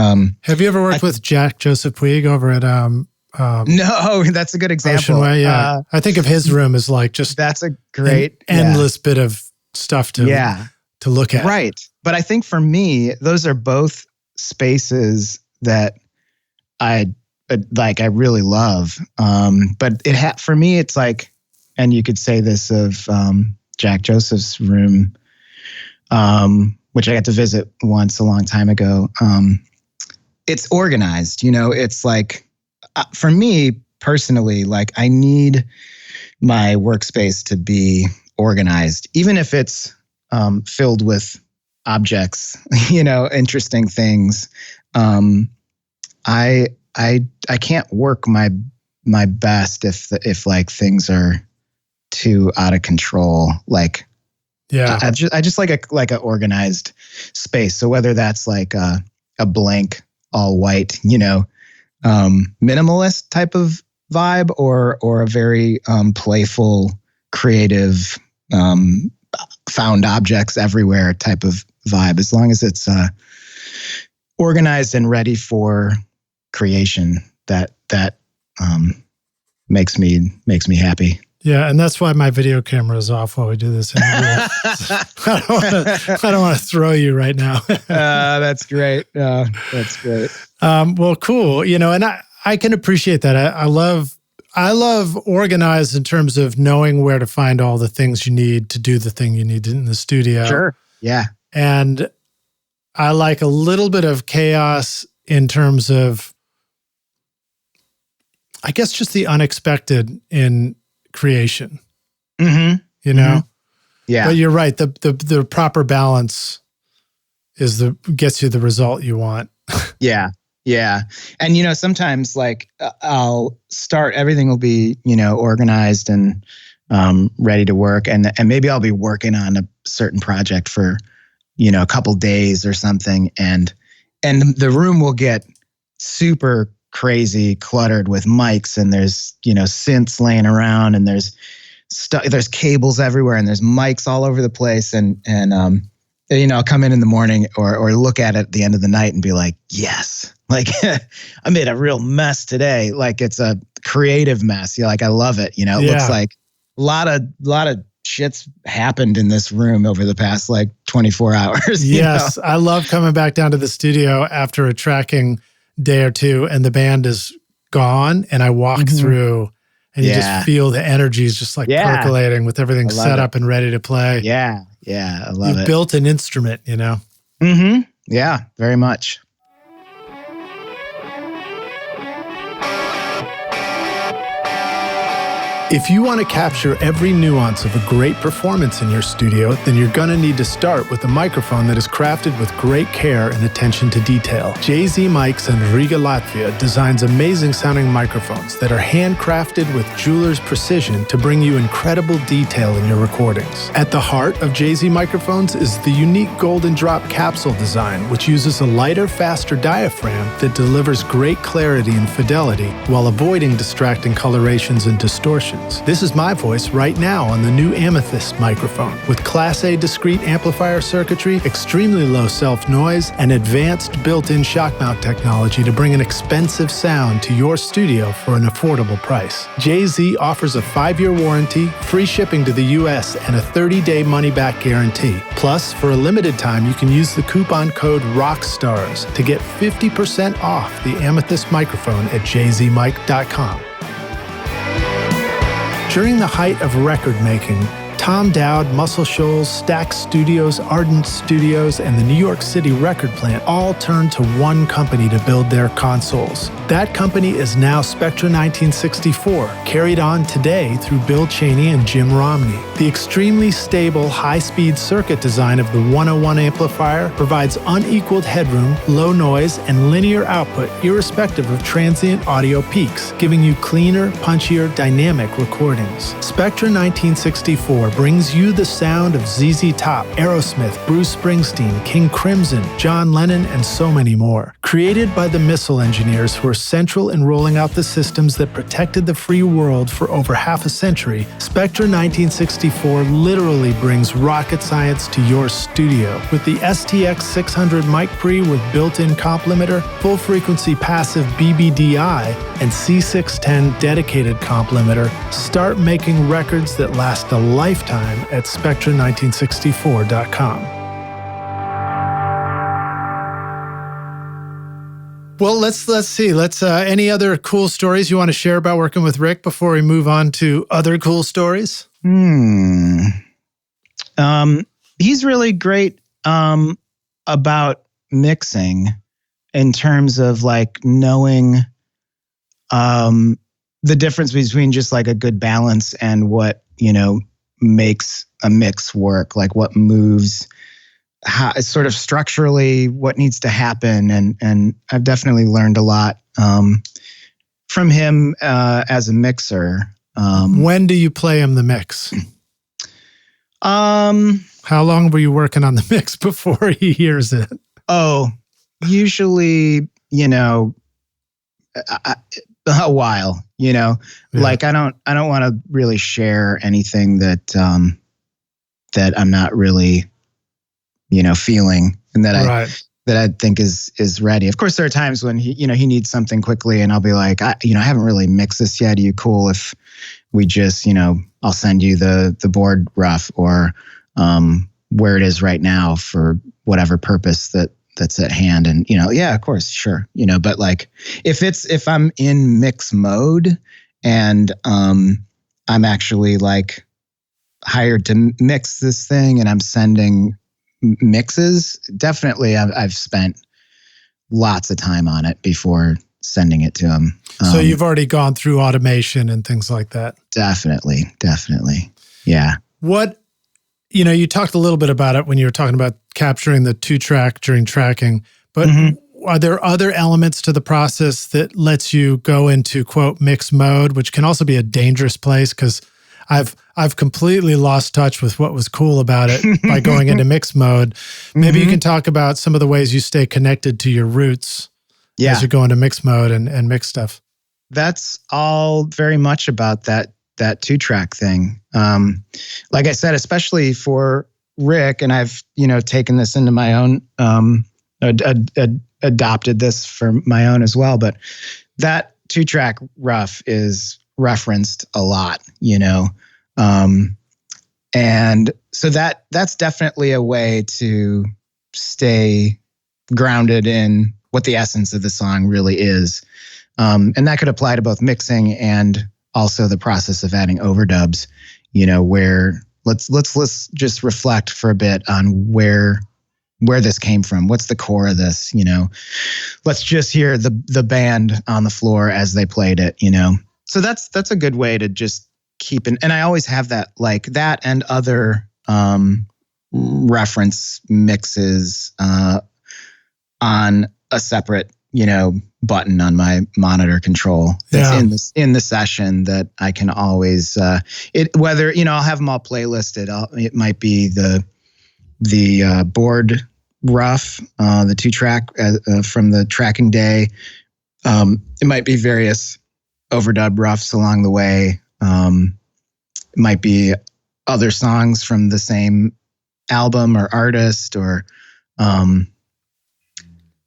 Have you ever worked with Jack Joseph Puig over at no, that's a good example. Ocean Way, yeah. I think of his room as like just that's a great endless bit of stuff to look at. Right. But I think for me, those are both spaces that I really love. But for me, it's like, and you could say this of Jack Joseph's room, which I got to visit once a long time ago. It's organized, it's like, for me personally, like I need my workspace to be organized, even if it's filled with objects, interesting things. I can't work my best if like things are too out of control. Like, yeah, I just like a organized space. So whether that's like a blank, all white, minimalist type of vibe, or a very playful, creative, found objects everywhere type of vibe, as long as it's organized and ready for creation, that makes me happy. Yeah, and that's why my video camera is off while we do this interview. I don't want to throw you right now. That's great. That's great. Well, cool. And I can appreciate that. I love organized in terms of knowing where to find all the things you need to do the thing you need in the studio. Sure. Yeah. And I like a little bit of chaos in terms of, I guess, just the unexpected in creation. Mm-hmm. Yeah. But you're right. The proper balance gets you the result you want. Yeah. Yeah. And, sometimes like I'll start, everything will be, organized and ready to work. And maybe I'll be working on a certain project for, a couple days or something. And the room will get super crazy cluttered with mics, and there's, synths laying around, and there's cables everywhere, and there's mics all over the place. And I'll come in the morning or look at it at the end of the night and be like, yes, like I made a real mess today. Like it's a creative mess. Like I love it. It looks like a lot of shit's happened in this room over the past like 24 hours. Yes. I love coming back down to the studio after a tracking day or two and the band is gone, and I walk through and you just feel the energy is just like percolating with everything set up and ready to play. Yeah. Yeah. I love it. You've built an instrument, Mm-hmm. Yeah, very much. If you want to capture every nuance of a great performance in your studio, then you're going to need to start with a microphone that is crafted with great care and attention to detail. Jay-Z Mics in Riga, Latvia designs amazing sounding microphones that are handcrafted with jeweler's precision to bring you incredible detail in your recordings. At the heart of Jay-Z microphones is the unique Golden Drop capsule design, which uses a lighter, faster diaphragm that delivers great clarity and fidelity while avoiding distracting colorations and distortions. This is my voice right now on the new Amethyst microphone with Class A discrete amplifier circuitry, extremely low self-noise, and advanced built-in shock mount technology to bring an expensive sound to your studio for an affordable price. Jay-Z offers a 5-year warranty, free shipping to the US, and a 30-day money-back guarantee. Plus, for a limited time, you can use the coupon code ROCKSTARS to get 50% off the Amethyst microphone at jzmic.com. During the height of record making, Tom Dowd, Muscle Shoals, Stax Studios, Ardent Studios, and the New York City record plant all turned to one company to build their consoles. That company is now Spectra 1964, carried on today through Bill Cheney and Jim Romney. The extremely stable, high-speed circuit design of the 101 amplifier provides unequaled headroom, low noise, and linear output irrespective of transient audio peaks, giving you cleaner, punchier, dynamic recordings. Spectra 1964 brings you the sound of ZZ Top, Aerosmith, Bruce Springsteen, King Crimson, John Lennon, and so many more. Created by the missile engineers who were central in rolling out the systems that protected the free world for over half a century, Spectra 1964 literally brings rocket science to your studio. With the STX 600 mic pre with built-in comp limiter, full-frequency passive BBDI, and C610 dedicated comp limiter, start making records that last a lifetime at Spectra1964.com. Well, let's see. Any other cool stories you want to share about working with Rick before we move on to other cool stories? He's really great about mixing in terms of like knowing the difference between just like a good balance and what, makes a mix work, like what moves, how sort of structurally what needs to happen. And I've definitely learned a lot from him as a mixer. When do you play him the mix? How long were you working on the mix before he hears it? Oh, usually, a while, yeah. Like I don't want to really share anything that that I'm not really, feeling and that I think is ready. Of course, there are times when he needs something quickly and I'll be like, I haven't really mixed this yet. Are you cool if we just, I'll send you the board rough or where it is right now for whatever purpose that's at hand. And, yeah, of course, sure. But like if I'm in mix mode and I'm actually like hired to mix this thing and I'm sending mixes, definitely I've spent lots of time on it before sending it to him. So you've already gone through automation and things like that. Definitely. Yeah. What, you talked a little bit about it when you were talking about capturing the 2-track during tracking, but are there other elements to the process that lets you go into quote mix mode, which can also be a dangerous place because I've completely lost touch with what was cool about it by going into mix mode. Maybe you can talk about some of the ways you stay connected to your roots as you go into mix mode and mix stuff. That's all very much about that 2-track thing. Like I said, especially for Rick, and I've, taken this into my own, adopted this for my own as well. But that 2-track rough is referenced a lot, and so that's definitely a way to stay grounded in what the essence of the song really is. And that could apply to both mixing and also the process of adding overdubs, where let's just reflect for a bit on where this came from. What's the core of this, Let's just hear the band on the floor as they played it, So that's a good way to just and I always have that, like that and other reference mixes on a separate, button on my monitor control that's in the session that I can always whether I'll have them all playlisted. It might be the board rough, the 2-track from the tracking day. It might be various overdub roughs along the way. It might be other songs from the same album or artist, or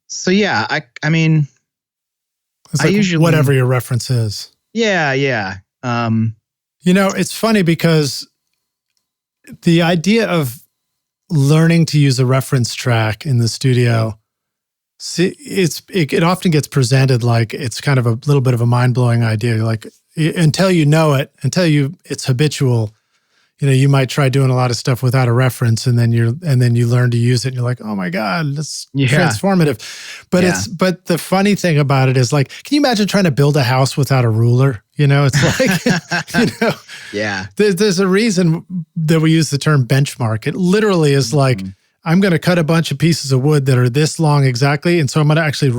so yeah. I mean, it's like usually whatever your reference is. Yeah. It's funny because the idea of learning to use a reference track in the studio, it often gets presented like it's kind of a little bit of a mind-blowing idea. Like until you know it, it's habitual. You might try doing a lot of stuff without a reference, and then you learn to use it, and you're like, oh my God, that's transformative. But the funny thing about it is, like, can you imagine trying to build a house without a ruler? It's like, yeah. There's a reason that we use the term benchmark. It literally is like, I'm going to cut a bunch of pieces of wood that are this long exactly, and so I'm going to actually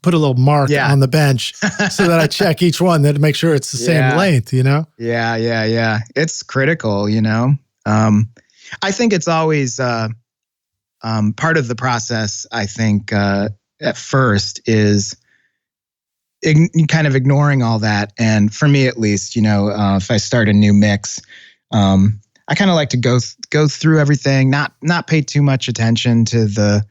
put a little mark on the bench so that I check each one to make sure it's the same length, Yeah. It's critical, I think it's always part of the process, I think, at first is kind of ignoring all that. And for me, at least, if I start a new mix, I kind of like to go through everything, not pay too much attention to the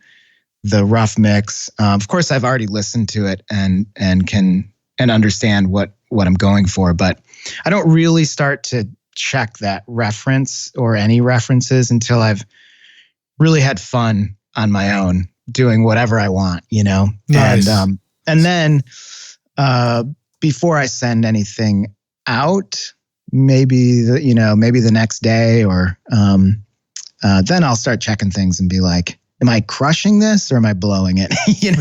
rough mix. Of course, I've already listened to it and can understand what I'm going for, but I don't really start to check that reference or any references until I've really had fun on my own doing whatever I want, Nice. And then before I send anything out, maybe the next day, or then I'll start checking things and be like, am I crushing this or am I blowing it?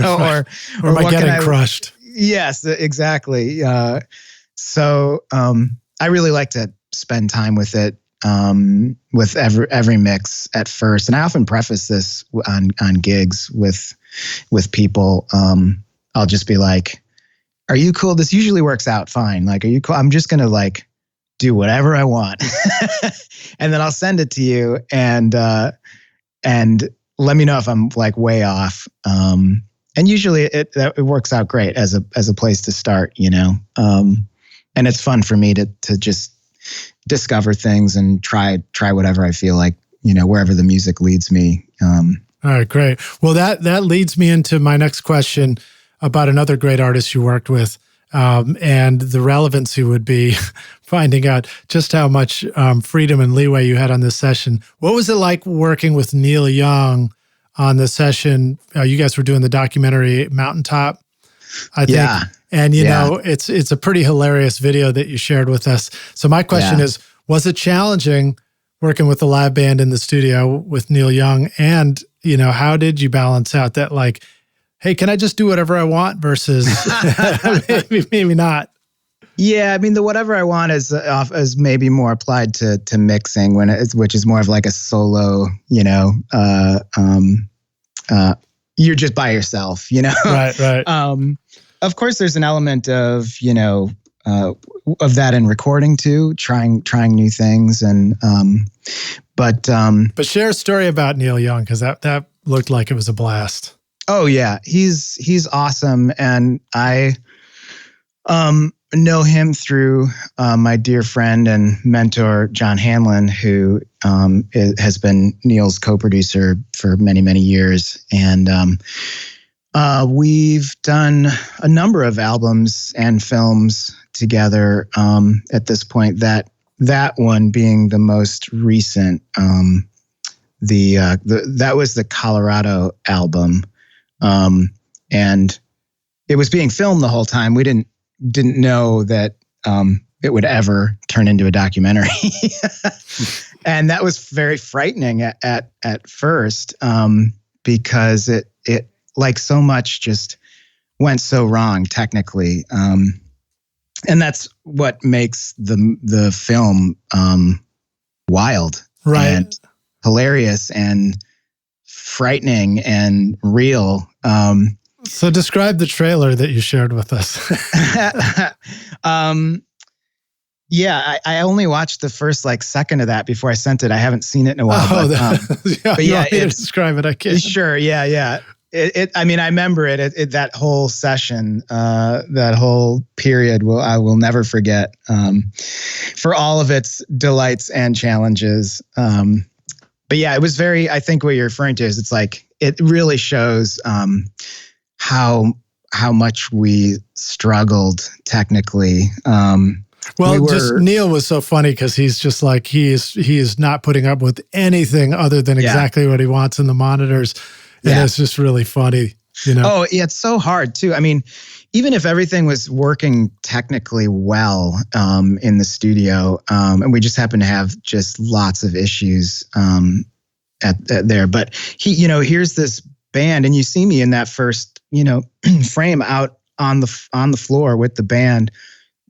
Or am I getting crushed? Yes, exactly. So I really like to spend time with it, with every mix at first. And I often preface this on gigs with people. I'll just be like, are you cool? This usually works out fine. Like, are you cool? I'm just going to do whatever I want. And then I'll send it to you and let me know if I'm way off. And usually it works out great as a place to start, and it's fun for me to just discover things and try whatever I feel like, wherever the music leads me. All right, great. Well, that leads me into my next question about another great artist you worked with. And the relevancy would be finding out just how much freedom and leeway you had on this session. What was it like working with Neil Young on the session? You guys were doing the documentary Mountaintop, I think. Yeah. And, it's a pretty hilarious video that you shared with us. So my question is, was it challenging working with the live band in the studio with Neil Young? And, how did you balance out that, hey, can I just do whatever I want versus maybe not? Yeah, I mean, the whatever I want is maybe more applied to mixing which is more of like a solo, you're just by yourself, Right. Of course, there's an element of of that in recording too, trying new things, and but share a story about Neil Young, because that looked like it was a blast. Oh yeah, he's awesome, and I know him through my dear friend and mentor John Hanlon, who has been Neil's co-producer for many, many years, and we've done a number of albums and films together. At this point, that one being the most recent, that was the Colorado album. And it was being filmed the whole time. We didn't know that it would ever turn into a documentary. And that was very frightening at first, because it like so much just went so wrong technically. And that's what makes the film wild, right, and hilarious and frightening and real. So describe the trailer that you shared with us. Yeah, I only watched the first second of that before I sent it. I haven't seen it in a while. Oh, but you want me to describe it? I can't. Sure. Yeah. I mean, I remember it that whole session, that whole period. I will never forget, for all of its delights and challenges. But yeah, it was very. I think what you're referring to is it really shows how much we struggled technically. Neil was so funny because he's just he is not putting up with anything other than exactly what he wants in the monitors. And it's just really funny, Oh, yeah, it's so hard too. I mean, even if everything was working technically well in the studio, and we just happen to have just lots of issues at there. But here's this band, and you see me in that first, frame out on the floor with the band.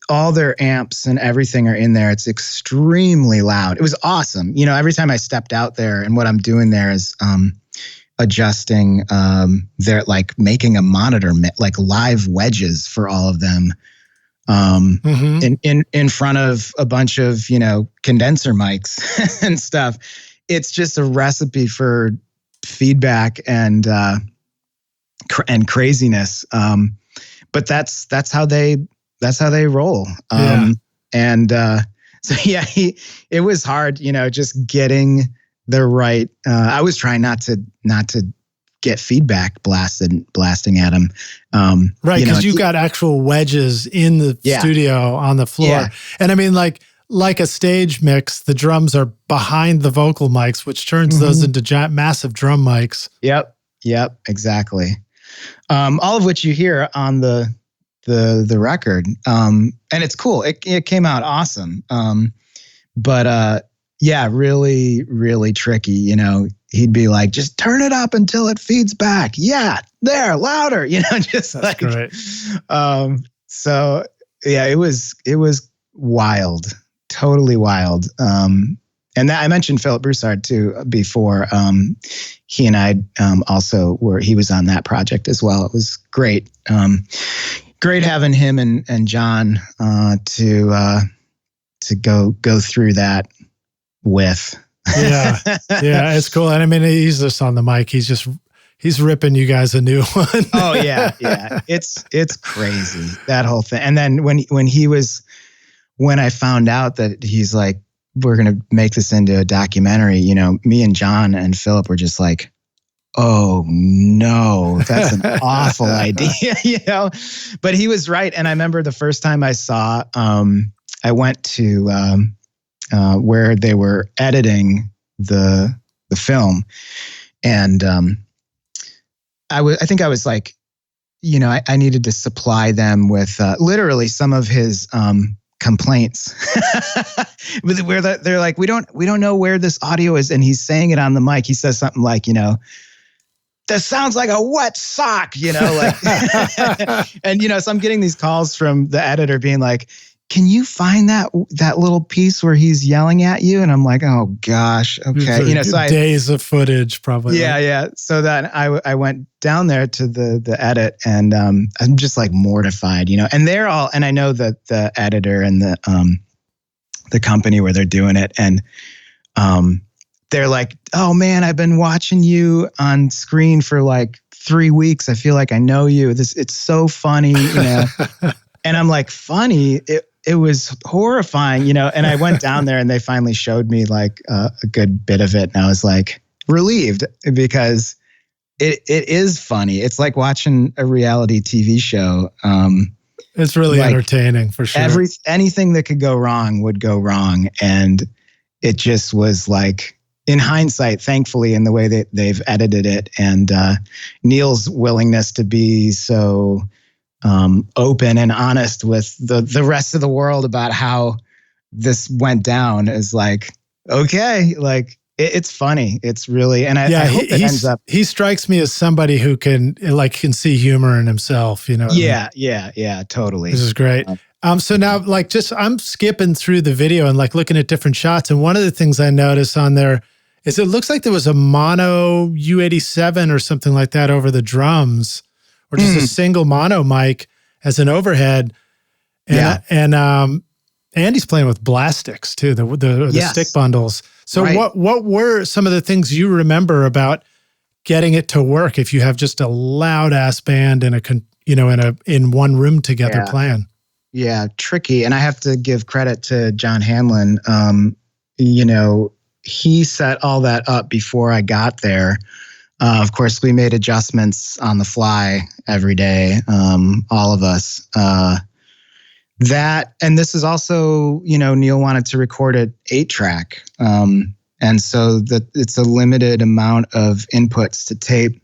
All their amps and everything are in there. It's extremely loud. It was awesome. Every time I stepped out there, and what I'm doing there is adjusting they're making a monitor, live wedges for all of them, in front of a bunch of condenser mics and stuff. It's just a recipe for feedback and craziness. But that's how they roll. So yeah, it was hard, just getting the right. I was trying not to get feedback blasting at him. Right, because you've got actual wedges in the studio on the floor. Yeah. And I mean, like a stage mix, the drums are behind the vocal mics, which turns those into massive drum mics. Yep, exactly. All of which you hear on the record. And it's cool. It came out awesome. But really, really tricky. He'd be like, just turn it up until it feeds back. Yeah, there, louder. Just That's great. So yeah, it was wild, totally wild. And that I mentioned Philip Broussard too before. He and I also he was on that project as well. It was great. Great having him and John to go through that with. Yeah, it's cool. And I mean, he's just on the mic. He's ripping you guys a new one. Oh yeah. It's crazy, that whole thing. And then when I found out that he's like, we're gonna make this into a documentary, me and John and Philip were just like, oh no, that's an awful idea, But he was right. And I remember the first time I saw, I went to where they were editing the film, and I think I was like, I needed to supply them with literally some of his complaints, where they're like, we don't know where this audio is, and he's saying it on the mic. He says something like, that sounds like a wet sock, and so I'm getting these calls from the editor being like, can you find that little piece where he's yelling at you? And I'm like, oh gosh, okay. So days of footage probably. Yeah. So then I went down there to the edit, and I'm just like mortified, and they're all, and I know that the editor and the company where they're doing it, and they're like, oh man, I've been watching you on screen for like 3 weeks. I feel like I know you. It's so funny, And I'm like, funny? It was horrifying, and I went down there and they finally showed me like a good bit of it. And I was like relieved, because it is funny. It's like watching a reality TV show. It's really entertaining for sure. Anything that could go wrong would go wrong. And it just was like, in hindsight, thankfully, in the way that they've edited it, and Neil's willingness to be so open and honest with the rest of the world about how this went down is like, okay, like it's funny. It's really, and I hope it ends up. He strikes me as somebody who can see humor in himself, Yeah, totally. This is great. So now, like, I'm skipping through the video and like looking at different shots. And one of the things I noticed on there is it looks like there was a mono U87 or something like that over the drums, or just a single mono mic as an overhead. And Andy's playing with Blastics too, the stick bundles. So what were some of the things you remember about getting it to work if you have just a loud ass band in in one room together playing? Yeah, tricky. And I have to give credit to John Hanlon. He set all that up before I got there. Of course, we made adjustments on the fly every day, all of us. And this is also, Neil wanted to record it 8-track. And so that it's a limited amount of inputs to tape.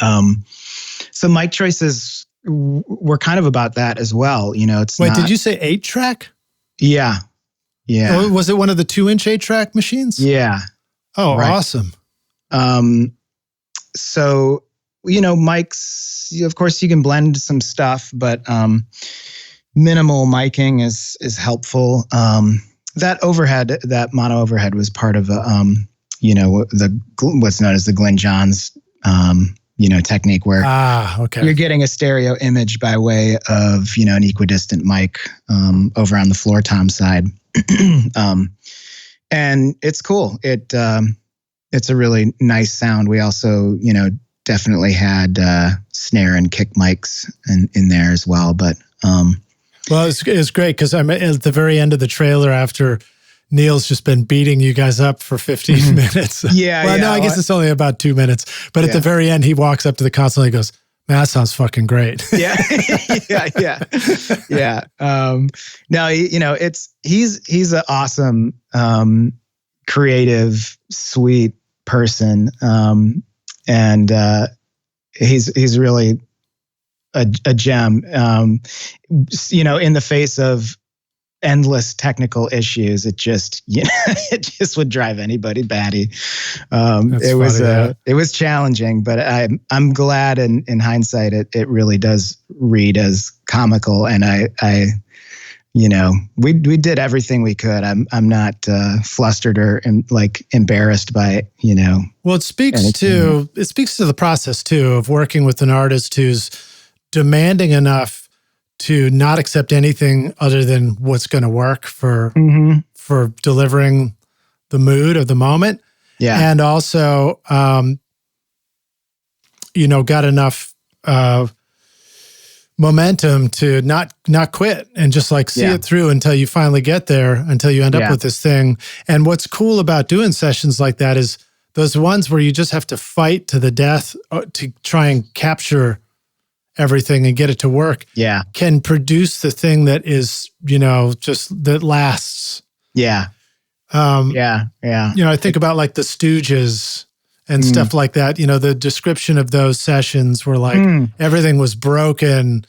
So mic choices were kind of about that as well. Did you say 8-track? Yeah. Yeah. Oh, was it one of the 2-inch 8-track machines? Yeah. Oh, right. Awesome. So, mics, of course you can blend some stuff, but, minimal miking is helpful. That overhead, that mono overhead was part of, what's known as the Glyn Johns, technique where you're getting a stereo image by way of, an equidistant mic over on the floor tom side. And it's cool. It's a really nice sound. We also, definitely had snare and kick mics in there as well. But well, it's great because I'm at the very end of the trailer after Neil's just been beating you guys up for 15 minutes. I guess it's only about 2 minutes. But at the very end, he walks up to the console and he goes, "Man, that sounds fucking great." Yeah. No, he's an awesome, creative, sweet person. And he's really a gem, in the face of endless technical issues. It just, it just would drive anybody batty. It was challenging, but I'm glad in hindsight, it really does read as comical. And we did everything we could. I'm not flustered or embarrassed by, Well, it speaks to the process too of working with an artist who's demanding enough to not accept anything other than what's going to work for delivering the mood of the moment. Yeah. And also, got enough momentum to not quit and just see it through until you finally get there, until you end up with this thing. And what's cool about doing sessions like that is those ones where you just have to fight to the death to try and capture everything and get it to work, can produce the thing that is, that lasts. Yeah. I think about the Stooges and stuff like that. The description of those sessions were everything was broken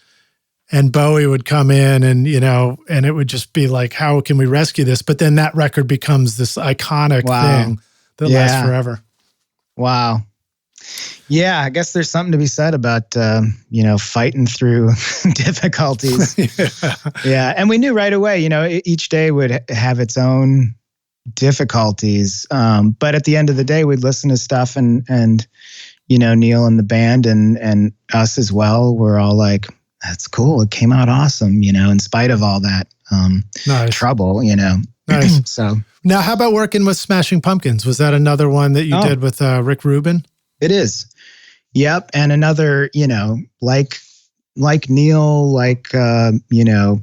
and Bowie would come in and, and it would just be how can we rescue this? But then that record becomes this iconic thing that lasts forever. Wow. Yeah, I guess there's something to be said about, fighting through difficulties. Yeah. And we knew right away, each day would have its own difficulties. But at the end of the day, we'd listen to stuff and Neil and the band and us as well, we're all like, that's cool. It came out awesome, in spite of all that trouble, Nice. So now how about working with Smashing Pumpkins? Was that another one that you did with Rick Rubin? It is. Yep. And another, like Neil,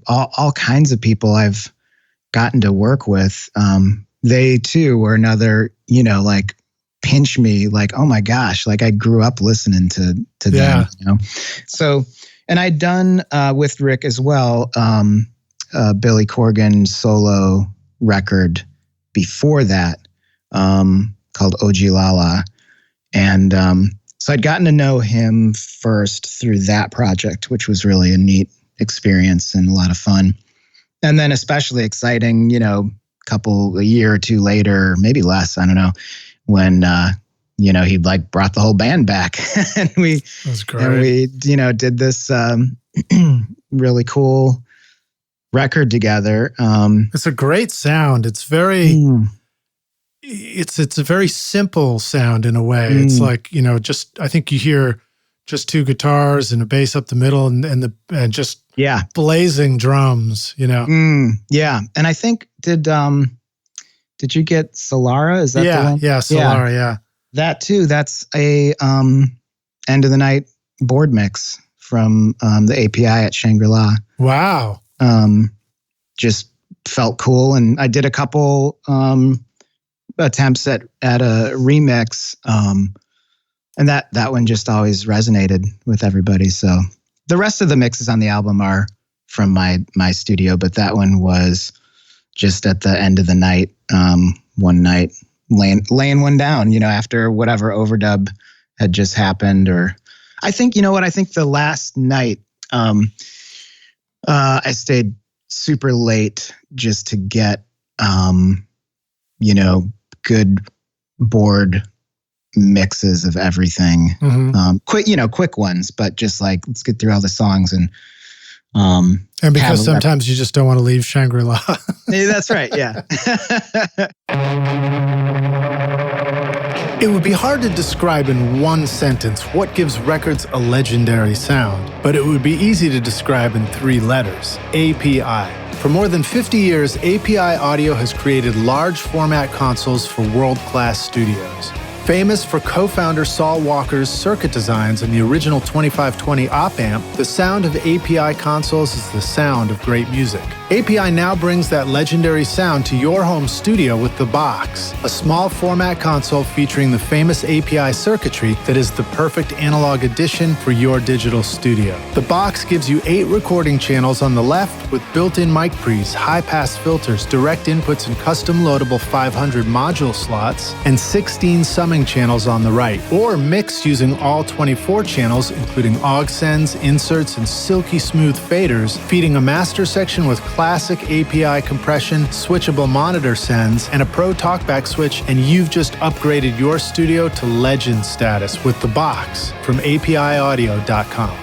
all kinds of people I've gotten to work with. They too were another, pinch me, oh my gosh, I grew up listening to them, So, and I'd done with Rick as well, Billy Corgan solo record before that, called Ojilala. And so I'd gotten to know him first through that project, which was really a neat experience and a lot of fun. And then especially exciting, a year or two later, maybe less, I don't know, when, he brought the whole band back and we did this really cool record together. It's a great sound. It's very, it's a very simple sound in a way. It's like, just, I think you hear just two guitars and a bass up the middle and just blazing drums, Yeah. And I think, did you get Solara? Is that the one? Yeah, Solara, yeah. That too, that's a end of the night board mix from the API at Shangri-La. Wow. Just felt cool. And I did a couple attempts at a remix. And that one just always resonated with everybody. So the rest of the mixes on the album are from my studio, but that one was just at the end of the night, one night, laying one down, after whatever overdub had just happened. Or I think, I think the last night, I stayed super late just to get, good board mixes of everything. Quick ones, but just like, let's get through all the songs and because sometimes you just don't want to leave Shangri-La. That's right. Yeah. It would be hard to describe in one sentence what gives records a legendary sound, but it would be easy to describe in 3 letters: API. For more than 50 years, API Audio has created large format consoles for world-class studios. Famous for co-founder Saul Walker's circuit designs and the original 2520 op-amp, the sound of API consoles is the sound of great music. API now brings that legendary sound to your home studio with the Box, a small format console featuring the famous API circuitry that is the perfect analog addition for your digital studio. The Box gives you 8 recording channels on the left with built-in mic pre's, high-pass filters, direct inputs, and custom loadable 500 module slots, and 16 summing channels on the right, or mix using all 24 channels, including aux sends, inserts, and silky smooth faders, feeding a master section with classic API compression, switchable monitor sends, and a Pro TalkBack switch, and you've just upgraded your studio to legend status with the Box from APIaudio.com.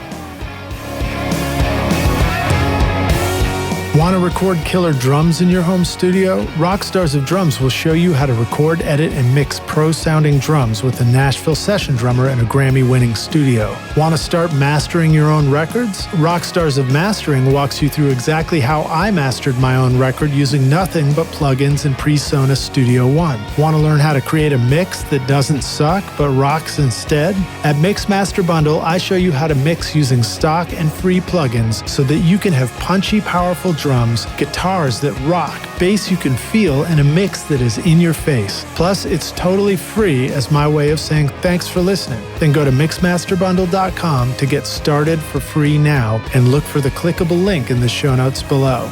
Want to record killer drums in your home studio? Rockstars of Drums will show you how to record, edit, and mix pro-sounding drums with a Nashville session drummer in a Grammy-winning studio. Want to start mastering your own records? Rockstars of Mastering walks you through exactly how I mastered my own record using nothing but plugins in PreSonus Studio One. Want to learn how to create a mix that doesn't suck but rocks instead? At Mixmaster Bundle, I show you how to mix using stock and free plugins so that you can have punchy, powerful drums, guitars that rock, bass you can feel, and a mix that is in your face. Plus, it's totally free as my way of saying thanks for listening. Then go to mixmasterbundle.com to get started for free now and look for the clickable link in the show notes below.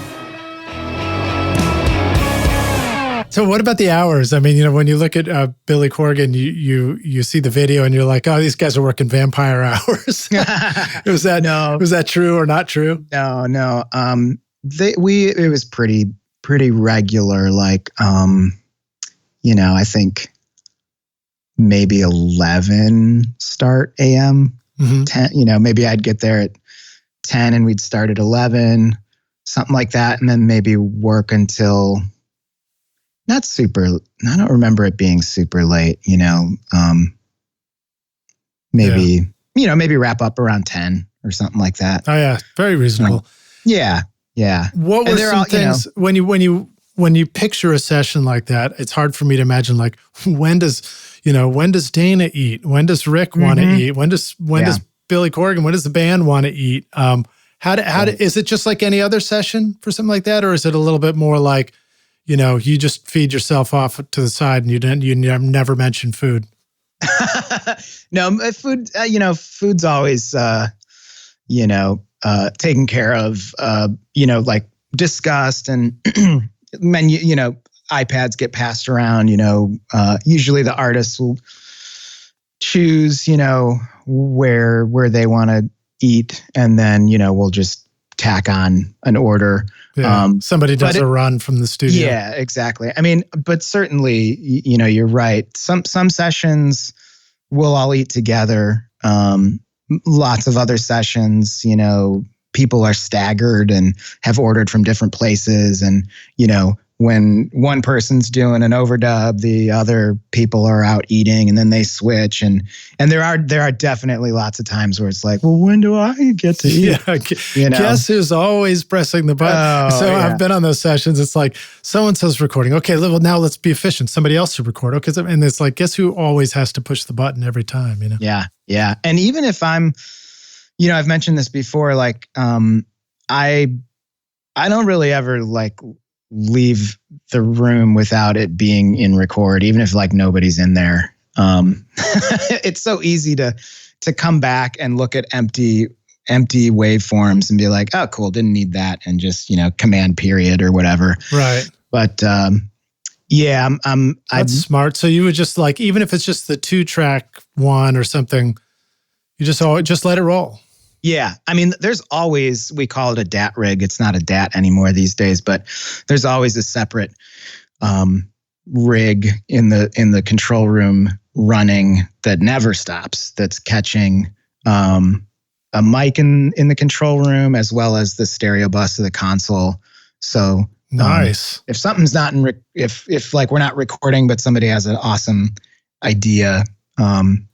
So what about the hours? I mean, when you look at Billy Corgan, you see the video and you're like, oh, these guys are working vampire hours. Was that true or not true? No. It was pretty regular. Like, I think maybe 11 start a.m. 10. Maybe I'd get there at 10 and we'd start at 11, something like that, and then maybe work until not super. I don't remember it being super late. Maybe wrap up around 10 or something like that. Oh yeah, very reasonable. Yeah. What were some things when you picture a session like that? It's hard for me to imagine, like, when does Dana eat? When does Rick want to eat? When does Billy Corgan? When does the band want to eat? Is it just like any other session for something like that, or is it a little bit more like, you just feed yourself off to the side and you never mention food? No, food. Food's always taken care of, like discussed, and menu, iPads get passed around, usually the artists will choose, where they want to eat. And then, we'll just tack on an order. Yeah. Somebody does a run from the studio. Yeah, exactly. I mean, but certainly, you're right. Some sessions we'll all eat together. Lots of other sessions, people are staggered and have ordered from different places. And, when one person's doing an overdub, the other people are out eating and then they switch. And there are definitely lots of times where it's like, well, when do I get to eat? Yeah, guess who's always pressing the button? I've been on those sessions. It's like so-and-so's recording. Okay, well, now let's be efficient. Somebody else should record. Okay, and it's like, guess who always has to push the button every time, Yeah. And even if I'm, I've mentioned this before, like, I don't really ever like leave the room without it being in record, even if like nobody's in there. It's so easy to come back and look at empty waveforms and be like, oh, cool, didn't need that, and just command period or whatever. Right. But I'm That's smart. So you would just like, even if it's just the 2-track one or something, you just let it roll. Yeah. I mean, there's always, we call it a DAT rig. It's not a DAT anymore these days, but there's always a separate rig in the control room running that never stops, that's catching a mic in the control room as well as the stereo bus of the console. So nice. If something's not if like we're not recording, but somebody has an awesome idea,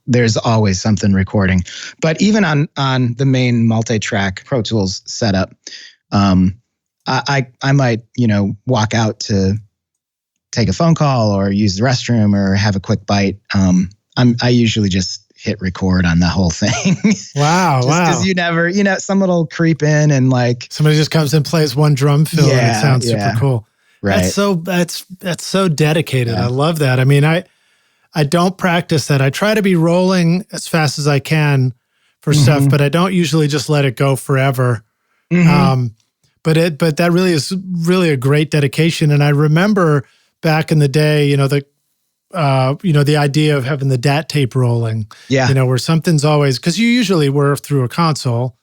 there's always something recording. But even on the main multi-track Pro Tools setup, I might, walk out to take a phone call or use the restroom or have a quick bite. I usually just hit record on the whole thing. Wow. Because you never, some little creep in and like somebody just comes and plays one drum fill and it sounds super cool. Right. That's so dedicated. Yeah. I love that. I mean, I don't practice that. I try to be rolling as fast as I can for stuff, but I don't usually just let it go forever. Mm-hmm. But that really is really a great dedication. And I remember back in the day, the idea of having the DAT tape rolling, where something's always, because you usually were through a console.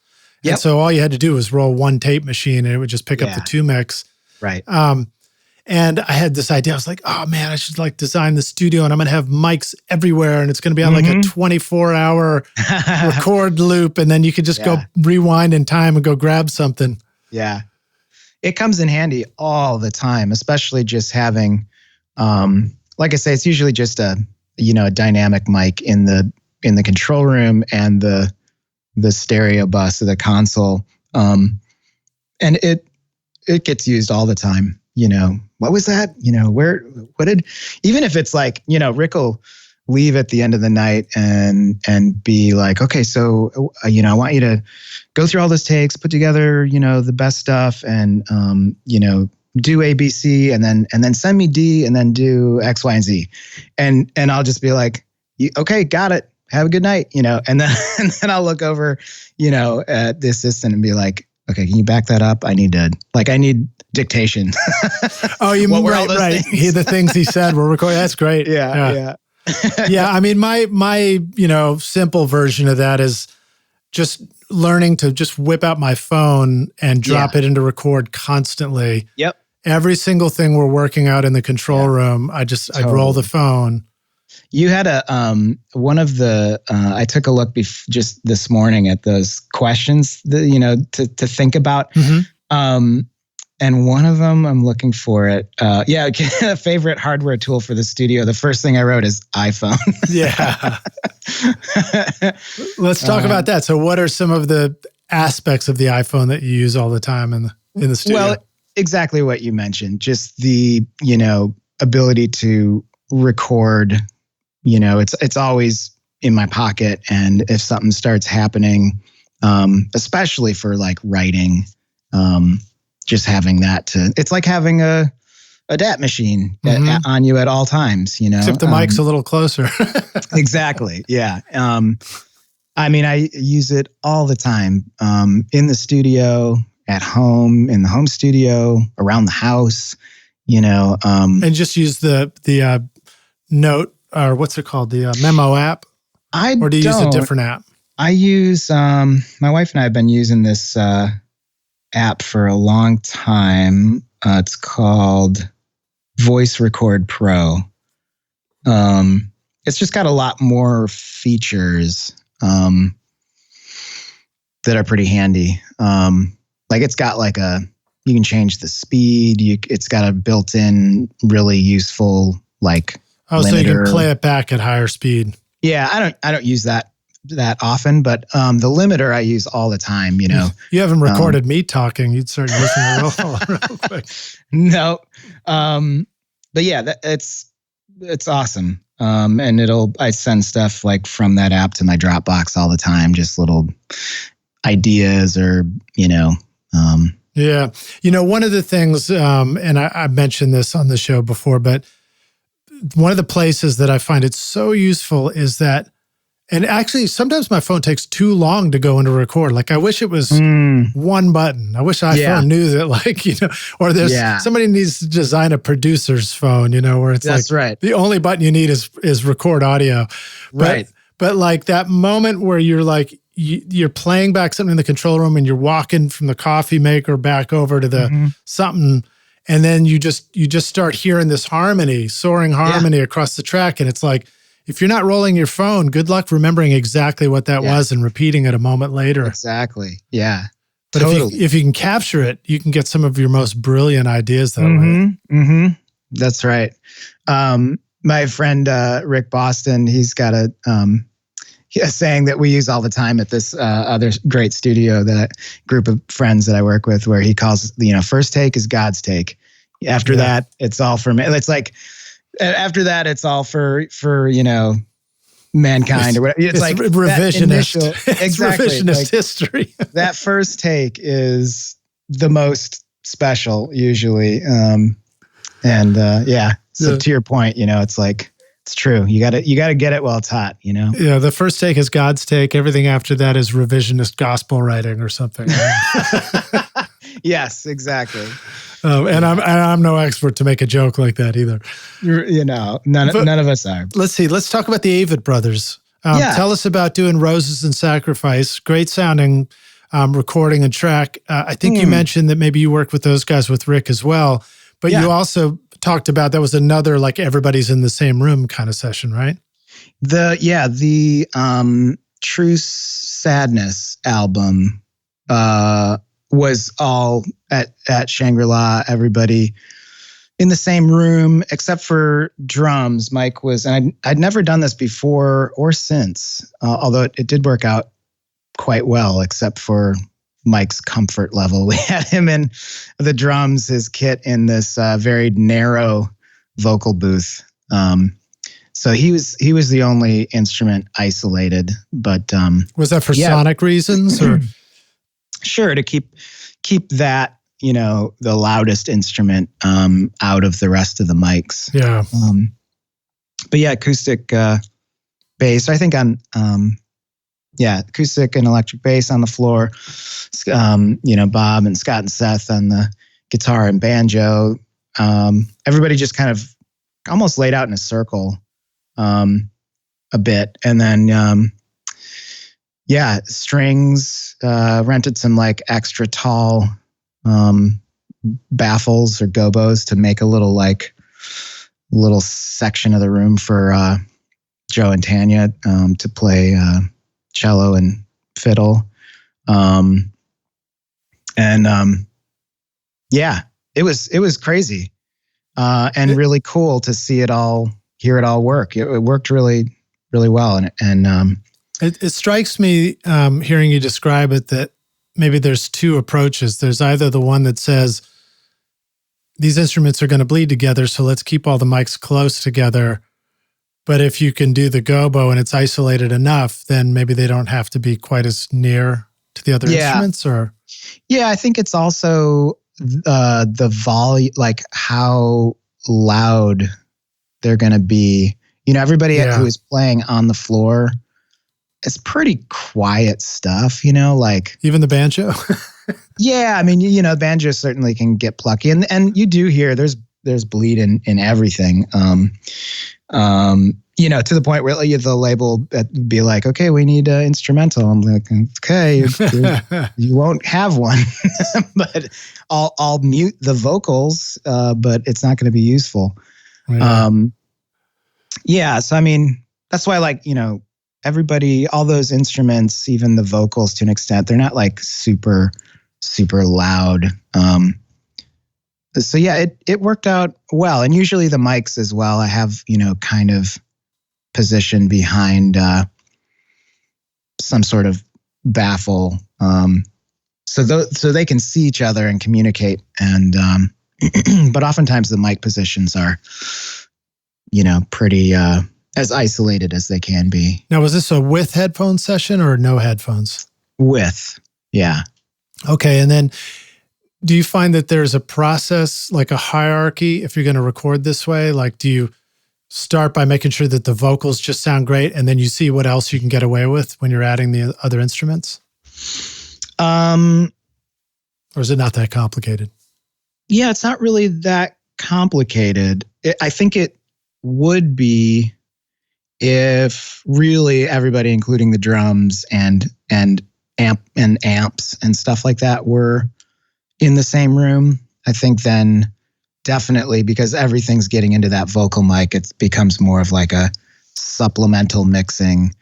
Yep. And so all you had to do was roll one tape machine and it would just pick up the 2 mix. Right. And I had this idea. I was like, oh man, I should like design the studio and I'm going to have mics everywhere and it's going to be on like a 24-hour record loop. And then you could just go rewind in time and go grab something. Yeah. It comes in handy all the time, especially just having, like I say, it's usually just a dynamic mic in the control room and the stereo bus of the console. And it gets used all the time. What was that? Even if it's like, Rick will leave at the end of the night and be like, okay, so, I want you to go through all those takes, put together, the best stuff and, do ABC and then send me D and then do X, Y, and Z. And I'll just be like, okay, got it. Have a good night, and then I'll look over, at the assistant and be like, okay, can you back that up? I need dictation. Oh, you mean right. The things he said were recorded. That's great. Yeah. Yeah. I mean, my simple version of that is just learning to just whip out my phone and drop it into record constantly. Yep. Every single thing we're working out in the control room, I'd roll the phone. You had one of the, I took a look just this morning at those questions that, to think about. Mm-hmm. And one of them, I'm looking for it. A favorite hardware tool for the studio. The first thing I wrote is iPhone. Yeah. Let's talk about that. So what are some of the aspects of the iPhone that you use all the time in the studio? Well, exactly what you mentioned. Just the, ability to record, it's always in my pocket. And if something starts happening, especially for like writing, just having that it's like having a DAT machine on you at all times, Except the mic's a little closer. Exactly. Yeah. I mean, I use it all the time, in the studio, at home, in the home studio, around the house, and just use the note, or what's it called? The memo app? Or do you use a different app? I use, my wife and I have been using this, app for a long time. It's called Voice Record Pro. It's just got a lot more features. that are pretty handy. Like it's got like you can change the speed. It's got a built-in, really useful like limiter. So you can play it back at higher speed. Yeah, I don't use that often, but the limiter I use all the time. You know, you haven't recorded me talking. You'd start using it real quick. No, but yeah, it's awesome. And I send stuff like from that app to my Dropbox all the time, just little ideas or, you know. Yeah. You know, one of the things, and I mentioned this on the show before, but one of the places that I find it so useful is that, and actually sometimes my phone takes too long to go into record. Like I wish it was one button. I wish iPhone knew that, like, you know, or there's somebody needs to design a producer's phone, you know, where it's the only button you need is record audio. But like that moment where you're like, you're playing back something in the control room and you're walking from the coffee maker back over to the something. And then you just start hearing this soaring harmony across the track. And it's like, if you're not rolling your phone, good luck remembering exactly what that was and repeating it a moment later. Exactly. Yeah. But totally. if you can capture it, you can get some of your most brilliant ideas that way. Mm-hmm. That's right. My friend Rick Boston, he's got a saying that we use all the time at this other great studio, that group of friends that I work with, where he calls, you know, first take is God's take. After that, it's all for me. It's like, after that, it's all for you know, mankind or whatever. It's like revisionist. Exactly. Revisionist like, history. That first take is the most special usually. So to your point, you know, it's like, it's true. You got to get it while it's hot, you know? Yeah. The first take is God's take. Everything after that is revisionist gospel writing or something. Right? Yes, exactly. And I'm no expert to make a joke like that either. You know, none of us are. Let's see. Let's talk about the Avett Brothers. Tell us about doing Roses and Sacrifice. Great sounding recording and track. I think you mentioned that maybe you work with those guys with Rick as well, but you also talked about that was another like everybody's in the same room kind of session, right? The True Sadness album was all at Shangri-La, everybody in the same room except for drums. Mike was, and I'd never done this before or since, although it did work out quite well, except for Mike's comfort level. We had him in the drums, his kit in this very narrow vocal booth. So he was the only instrument isolated, but was that for sonic reasons or? Sure, to keep that, you know, the loudest instrument out of the rest of the mics. Yeah. But yeah, acoustic bass. I think on acoustic and electric bass on the floor. You know, Bob and Scott and Seth on the guitar and banjo. Everybody just kind of almost laid out in a circle a bit, and then strings. Rented some like extra tall baffles or gobos to make a little section of the room for Joe and Tanya to play cello and fiddle. It was crazy and really cool to see hear it all work. It worked really, really well. And it strikes me hearing you describe it that maybe there's two approaches. There's either the one that says these instruments are going to bleed together, so let's keep all the mics close together. But if you can do the gobo and it's isolated enough, then maybe they don't have to be quite as near to the other instruments. Or I think it's also the volume, like how loud they're going to be. You know, everybody who is playing on the floor, it's pretty quiet stuff, you know, like even the banjo. Yeah, I mean, you know, banjo certainly can get plucky, and you do hear there's bleed in everything. You know, to the point where the label would be like, okay, we need an instrumental. I'm like, okay, you won't have one, but I'll mute the vocals, but it's not going to be useful. So I mean, that's why, like, you know, everybody, all those instruments, even the vocals to an extent, they're not like super, super loud. So yeah, it worked out well. And usually the mics as well, I have, kind of positioned behind some sort of baffle. So they can see each other and communicate. And but oftentimes the mic positions are, pretty as isolated as they can be. Now, was this a with headphone session or no headphones? With, yeah. Okay, and then do you find that there's a process, like a hierarchy, if you're going to record this way? Like, do you start by making sure that the vocals just sound great, and then you see what else you can get away with when you're adding the other instruments? Or is it not that complicated? Yeah, it's not really that complicated. I think it would be if really everybody, including the drums and amps and stuff like that, were in the same room. I think then definitely, because everything's getting into that vocal mic, it becomes more of like a supplemental mixing.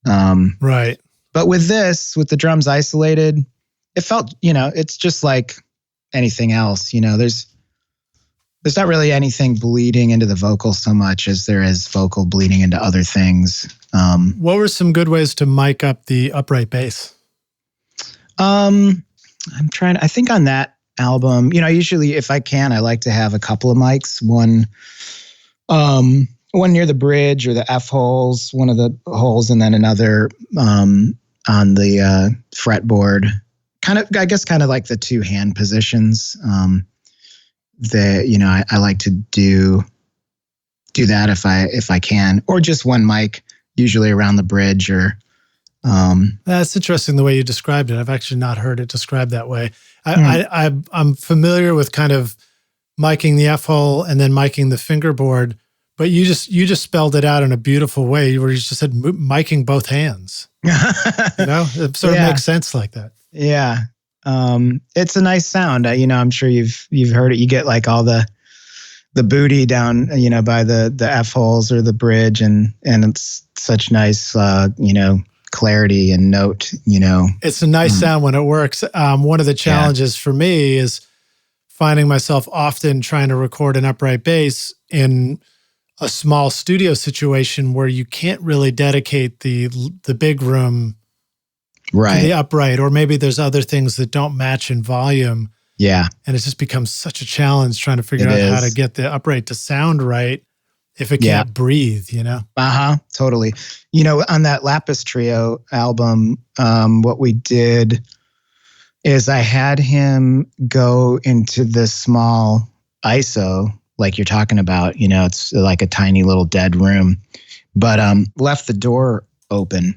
Right. But with the drums isolated, it felt, it's just like anything else. There's not really anything bleeding into the vocal so much as there is vocal bleeding into other things. What were some good ways to mic up the upright bass? I think on that album, usually if I can, I like to have a couple of mics, one near the bridge or the F holes, one of the holes, and then another on the fretboard. Kind of like the two hand positions. I like to do that if I can, or just one mic, usually around the bridge or. That's interesting the way you described it. I've actually not heard it described that way. I'm familiar with kind of miking the F hole and then miking the fingerboard, but you just spelled it out in a beautiful way where you just said miking both hands. It sort of makes sense like that. Yeah. It's a nice sound. I'm sure you've heard it. You get like all the booty down, by the F holes or the bridge, and it's such nice, clarity and note. It's a nice sound when it works. One of the challenges for me is finding myself often trying to record an upright bass in a small studio situation where you can't really dedicate the big room to the upright, or maybe there's other things that don't match in volume. Yeah. And it just becomes such a challenge trying to figure out how to get the upright to sound right if it can't breathe, Totally. On that Lapis Trio album, what we did is I had him go into this small ISO, like you're talking about, it's like a tiny little dead room, but left the door open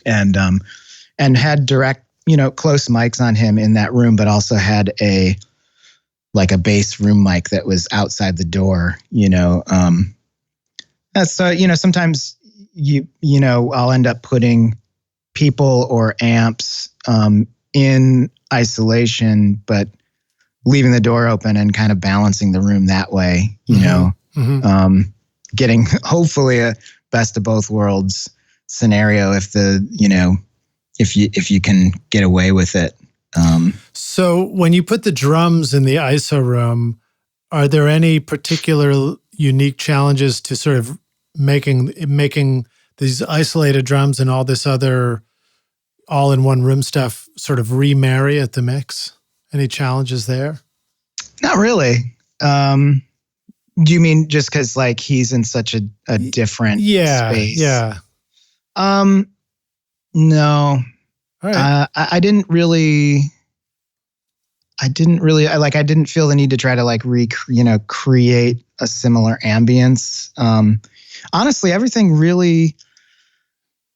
and had direct, close mics on him in that room, but also had a bass room mic that was outside the door, so, sometimes I'll end up putting people or amps in isolation, but leaving the door open and kind of balancing the room that way, getting hopefully a best of both worlds scenario if you can get away with it. So when you put the drums in the ISO room, are there any particular unique challenges to sort of making these isolated drums and all this other all in one room stuff sort of remarry at the mix? Any challenges there? Not really. Do you mean just because he's in such a different space? Yeah. No. All right. I didn't feel the need to try to create a similar ambience. Honestly, everything really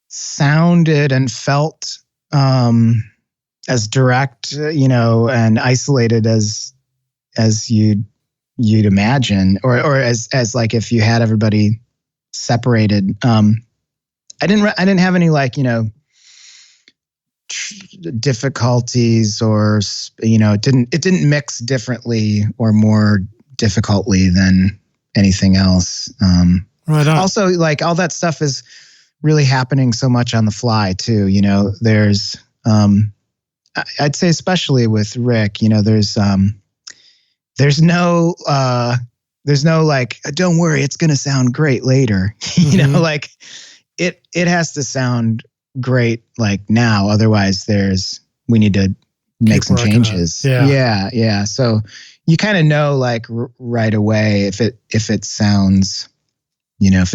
sounded and felt as direct, and isolated as you'd imagine, or as if you had everybody separated. I didn't have any difficulties, or it didn't mix differently or more difficultly than anything else. Right on. Also, all that stuff really happening so much on the fly too. There's, I'd say especially with Rick, there's no like, don't worry, it's going to sound great later. Like it has to sound great like now. Otherwise we need to make some changes. Yeah. So you kind of know like right away if it sounds, if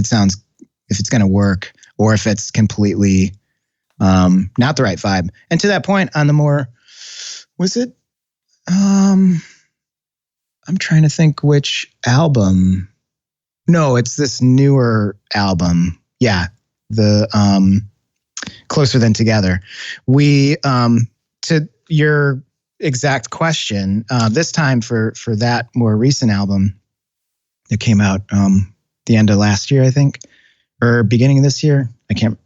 it's going to work or if it's completely not the right vibe. And to that point on the more, was it, I'm trying to think which album. No, it's this newer album. Yeah. The Closer Than Together. We, to your exact question, this time for that more recent album that came out the end of last year, I think, or beginning of this year.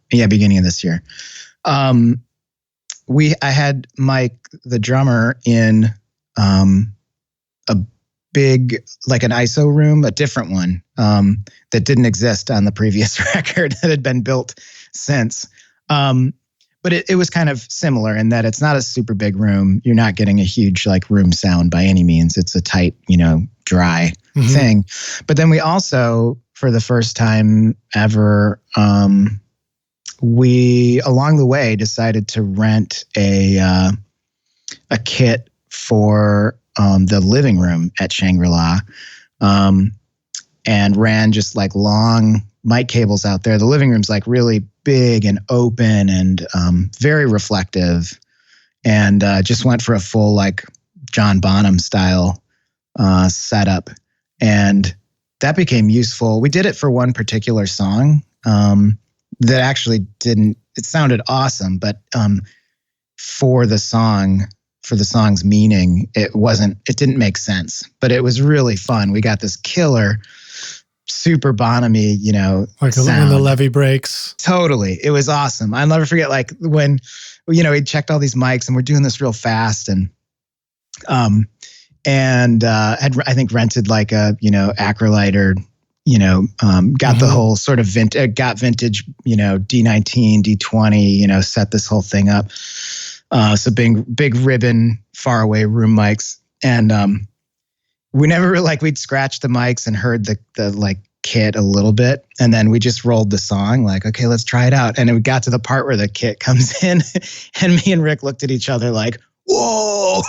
Beginning of this year. I had Mike, the drummer, in a big, like an ISO room, a different one that didn't exist on the previous record that had been built since. But it was kind of similar in that it's not a super big room. You're not getting a huge like room sound by any means. It's a tight, dry thing. But then we also, for the first time ever, we along the way decided to rent a kit for the living room at Shangri-La, and ran just like long mic cables out there. The living room's like really big and open and very reflective, and just went for a full like John Bonham style setup, and that became useful. We did it for one particular song that actually didn't. It sounded awesome, but for the song's meaning, it didn't make sense. But it was really fun. We got this killer, super Bonham-y, like sound. When the levee breaks. Totally. It was awesome. I'll never forget like when, he checked all these mics and we're doing this real fast and had, I think, rented like a, Acrolite or, got the whole sort of vintage, D19, D20, set this whole thing up. So big ribbon, far away room mics. And we never we'd scratched the mics and heard the like kit a little bit. And then we just rolled the song like, okay, let's try it out. And then we got to the part where the kit comes in and me and Rick looked at each other like, whoa,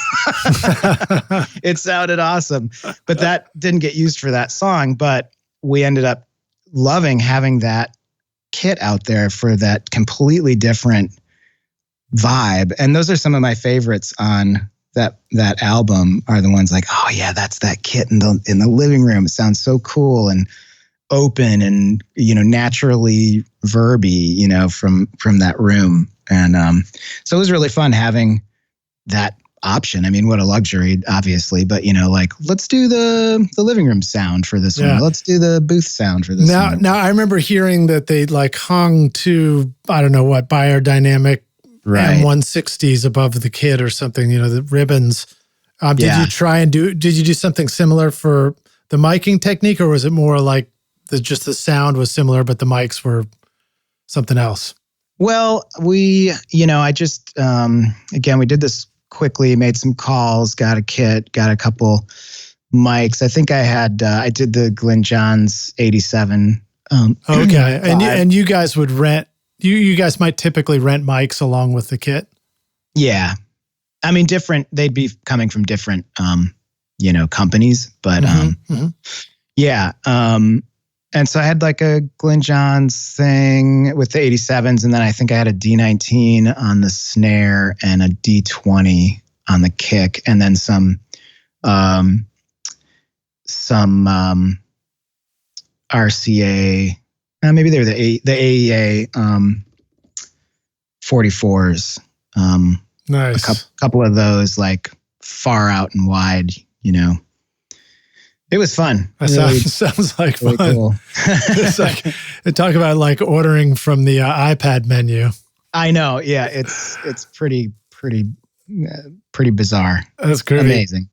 it sounded awesome. But that didn't get used for that song. But we ended up loving having that kit out there for that completely different vibe. And those are some of my favorites on that album, are the ones like, oh yeah, that's that kit in the living room. It sounds so cool and open and, naturally verby, from that room. And so it was really fun having that option. I mean, what a luxury, obviously, but let's do the living room sound for this one. Let's do the booth sound for this one. Now I remember hearing that they like hung to, I don't know what, biodynamic M160s above the kit or something, the ribbons. Did you try and did you do something similar for the miking technique, or was it more like just the sound was similar, but the mics were something else? Well, we did this quickly, made some calls, got a kit, got a couple mics. I think I did the Glyn Johns 87. Okay. And you guys would rent, you guys might typically rent mics along with the kit? Yeah. I mean, they'd be coming from different, companies, but yeah. And so I had like a Glyn Johns thing with the 87s, and then I think I had a D19 on the snare and a D20 on the kick, and then some RCA. Maybe they were the AEA 44s. Nice. A couple of those, like far out and wide. It was fun. That sounds like really fun. Cool. It's like, talk about like ordering from the iPad menu. I know. Yeah, it's pretty bizarre. That's great. Amazing.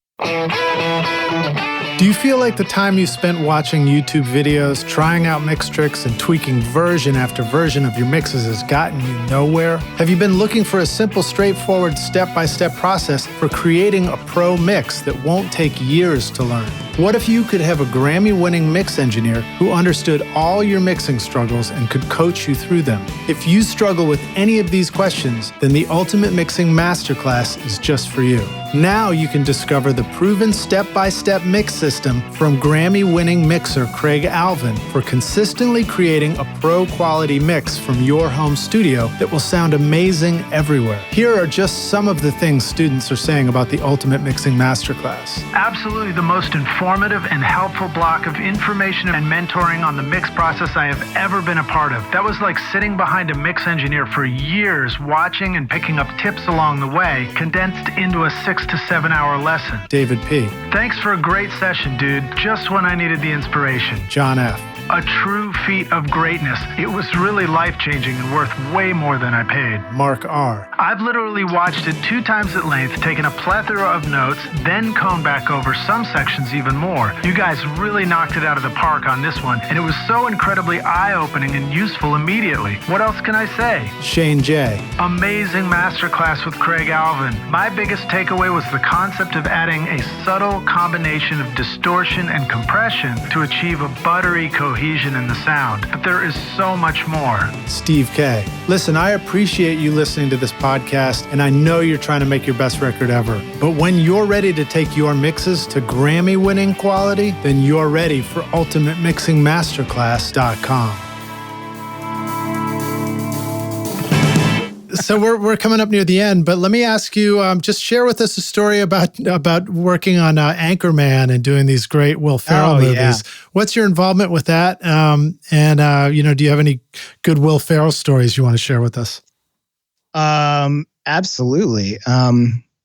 Do you feel like the time you spent watching YouTube videos, trying out mix tricks, and tweaking version after version of your mixes has gotten you nowhere? Have you been looking for a simple, straightforward, step-by-step process for creating a pro mix that won't take years to learn? What if you could have a Grammy-winning mix engineer who understood all your mixing struggles and could coach you through them? If you struggle with any of these questions, then the Ultimate Mixing Masterclass is just for you. Now you can discover the proven step-by-step mix system from Grammy-winning mixer Craig Alvin for consistently creating a pro-quality mix from your home studio that will sound amazing everywhere. Here are just some of the things students are saying about the Ultimate Mixing Masterclass. Absolutely the most informative and helpful block of information and mentoring on the mix process I have ever been a part of. That was like sitting behind a mix engineer for years, watching and picking up tips along the way, condensed into a 6 to 7 hour lesson. David P. Thanks for a great session, dude. Just when I needed the inspiration. John F. A true feat of greatness. It was really life-changing and worth way more than I paid. Mark R. I've literally watched it 2 times at length, taken a plethora of notes, then combed back over some sections even more. You guys really knocked it out of the park on this one, and it was so incredibly eye-opening and useful immediately. What else can I say? Shane J. Amazing masterclass with Craig Alvin. My biggest takeaway was the concept of adding a subtle combination of distortion and compression to achieve a buttery cohesion in the sound. But there is so much more. Steve K. Listen, I appreciate you listening to this podcast, and I know you're trying to make your best record ever. But when you're ready to take your mixes to Grammy-winning quality, then you're ready for UltimateMixingMasterclass.com. So we're coming up near the end, but let me ask you, just share with us a story about working on Anchorman and doing these great Will Ferrell movies. Yeah. What's your involvement with that? Do you have any good Will Ferrell stories you want to share with us? Absolutely.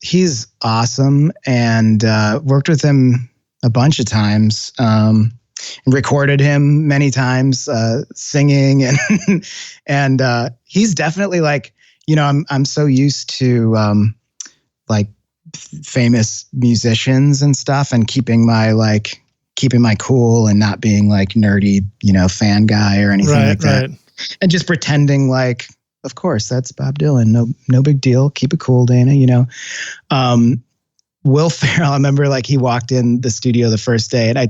He's awesome, and worked with him a bunch of times. Recorded him many times, singing, and he's definitely like, I'm so used to like famous musicians and stuff, and keeping my cool and not being like nerdy, fan guy or anything like that. Right. And just pretending like, of course, that's Bob Dylan. No big deal. Keep it cool, Dana, Will Ferrell, I remember like he walked in the studio the first day, and I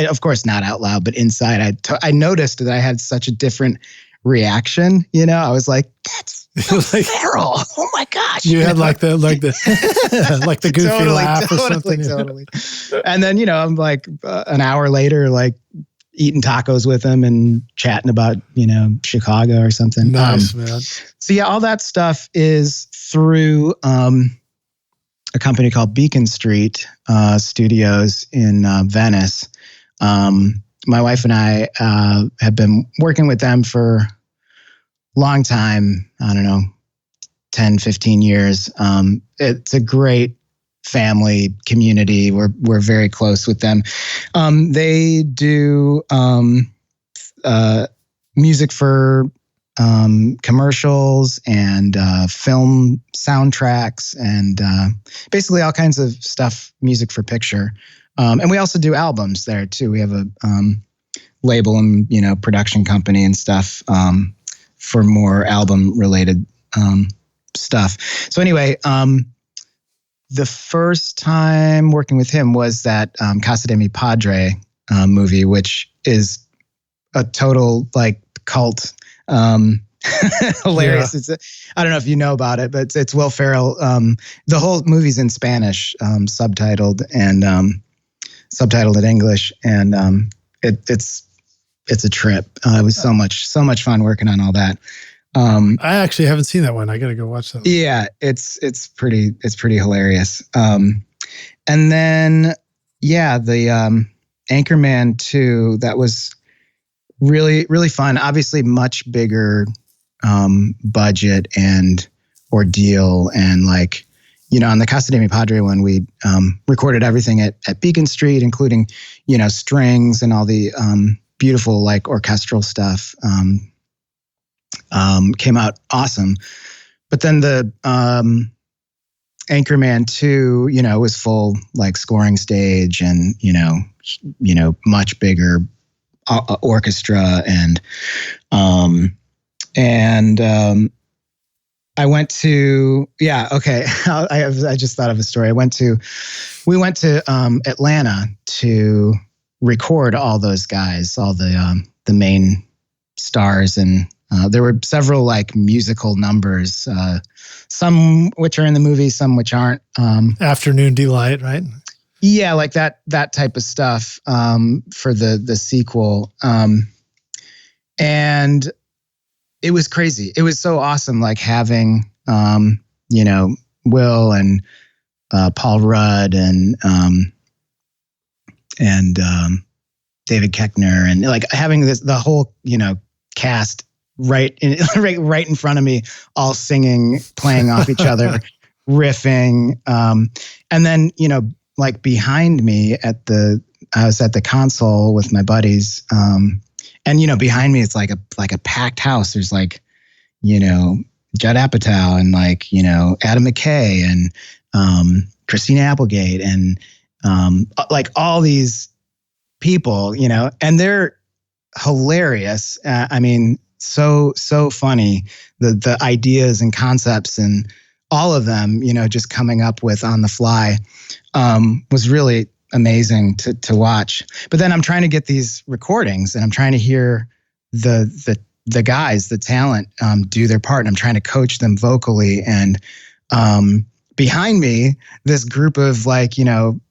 of course not out loud, but inside I noticed that I had such a different reaction. I was like, that's Will Ferrell. Oh my gosh. You had like the like the goofy laugh or something. Totally. And then, I'm like an hour later, like eating tacos with him and chatting about, Chicago or something. Nice, man. So yeah, all that stuff is through a company called Beacon Street Studios in Venice. My wife and I have been working with them for a long time. I don't know, 10, 15 years. It's a great family community. We're very close with them. They do music for commercials and film soundtracks and basically all kinds of stuff, music for picture. And we also do albums there too. We have a label and production company and stuff for more album related stuff. So anyway, the first time working with him was that Casa De Mi Padre movie, which is a total like cult. Hilarious. Yeah. I don't know if you know about it, but it's Will Ferrell. The whole movie's in Spanish, subtitled and subtitled in English, and it's a trip. It was so much fun working on all that. I actually haven't seen that one. I got to go watch that one. Yeah, it's pretty hilarious. And then the Anchorman 2, that was really, really fun. Obviously much bigger budget and ordeal. And like, on the Casa De Mi Padre one, we recorded everything at Beacon Street, including, strings and all the beautiful like orchestral stuff. Came out awesome. But then the Anchorman 2, was full like scoring stage and, much bigger orchestra. And I went to, I just thought of a story. We went to Atlanta to record all those guys, all the main stars. And there were several like musical numbers, some which are in the movie, some which aren't. Afternoon Delight, right? Yeah, like that type of stuff for the sequel. And it was crazy. It was so awesome, like having, Will and Paul Rudd and David Koechner, and like having the whole, cast right in front of me, all singing, playing off each other, riffing. And then, like behind me I was at the console with my buddies. And, behind me, it's like a packed house. There's like, Judd Apatow and like, Adam McKay and Christina Applegate and like all these people, and they're hilarious. I mean, so funny. The ideas and concepts and all of them, just coming up with on the fly was really amazing to watch. But then I'm trying to get these recordings and I'm trying to hear the guys, the talent, do their part. And I'm trying to coach them vocally. And behind me, this group of like,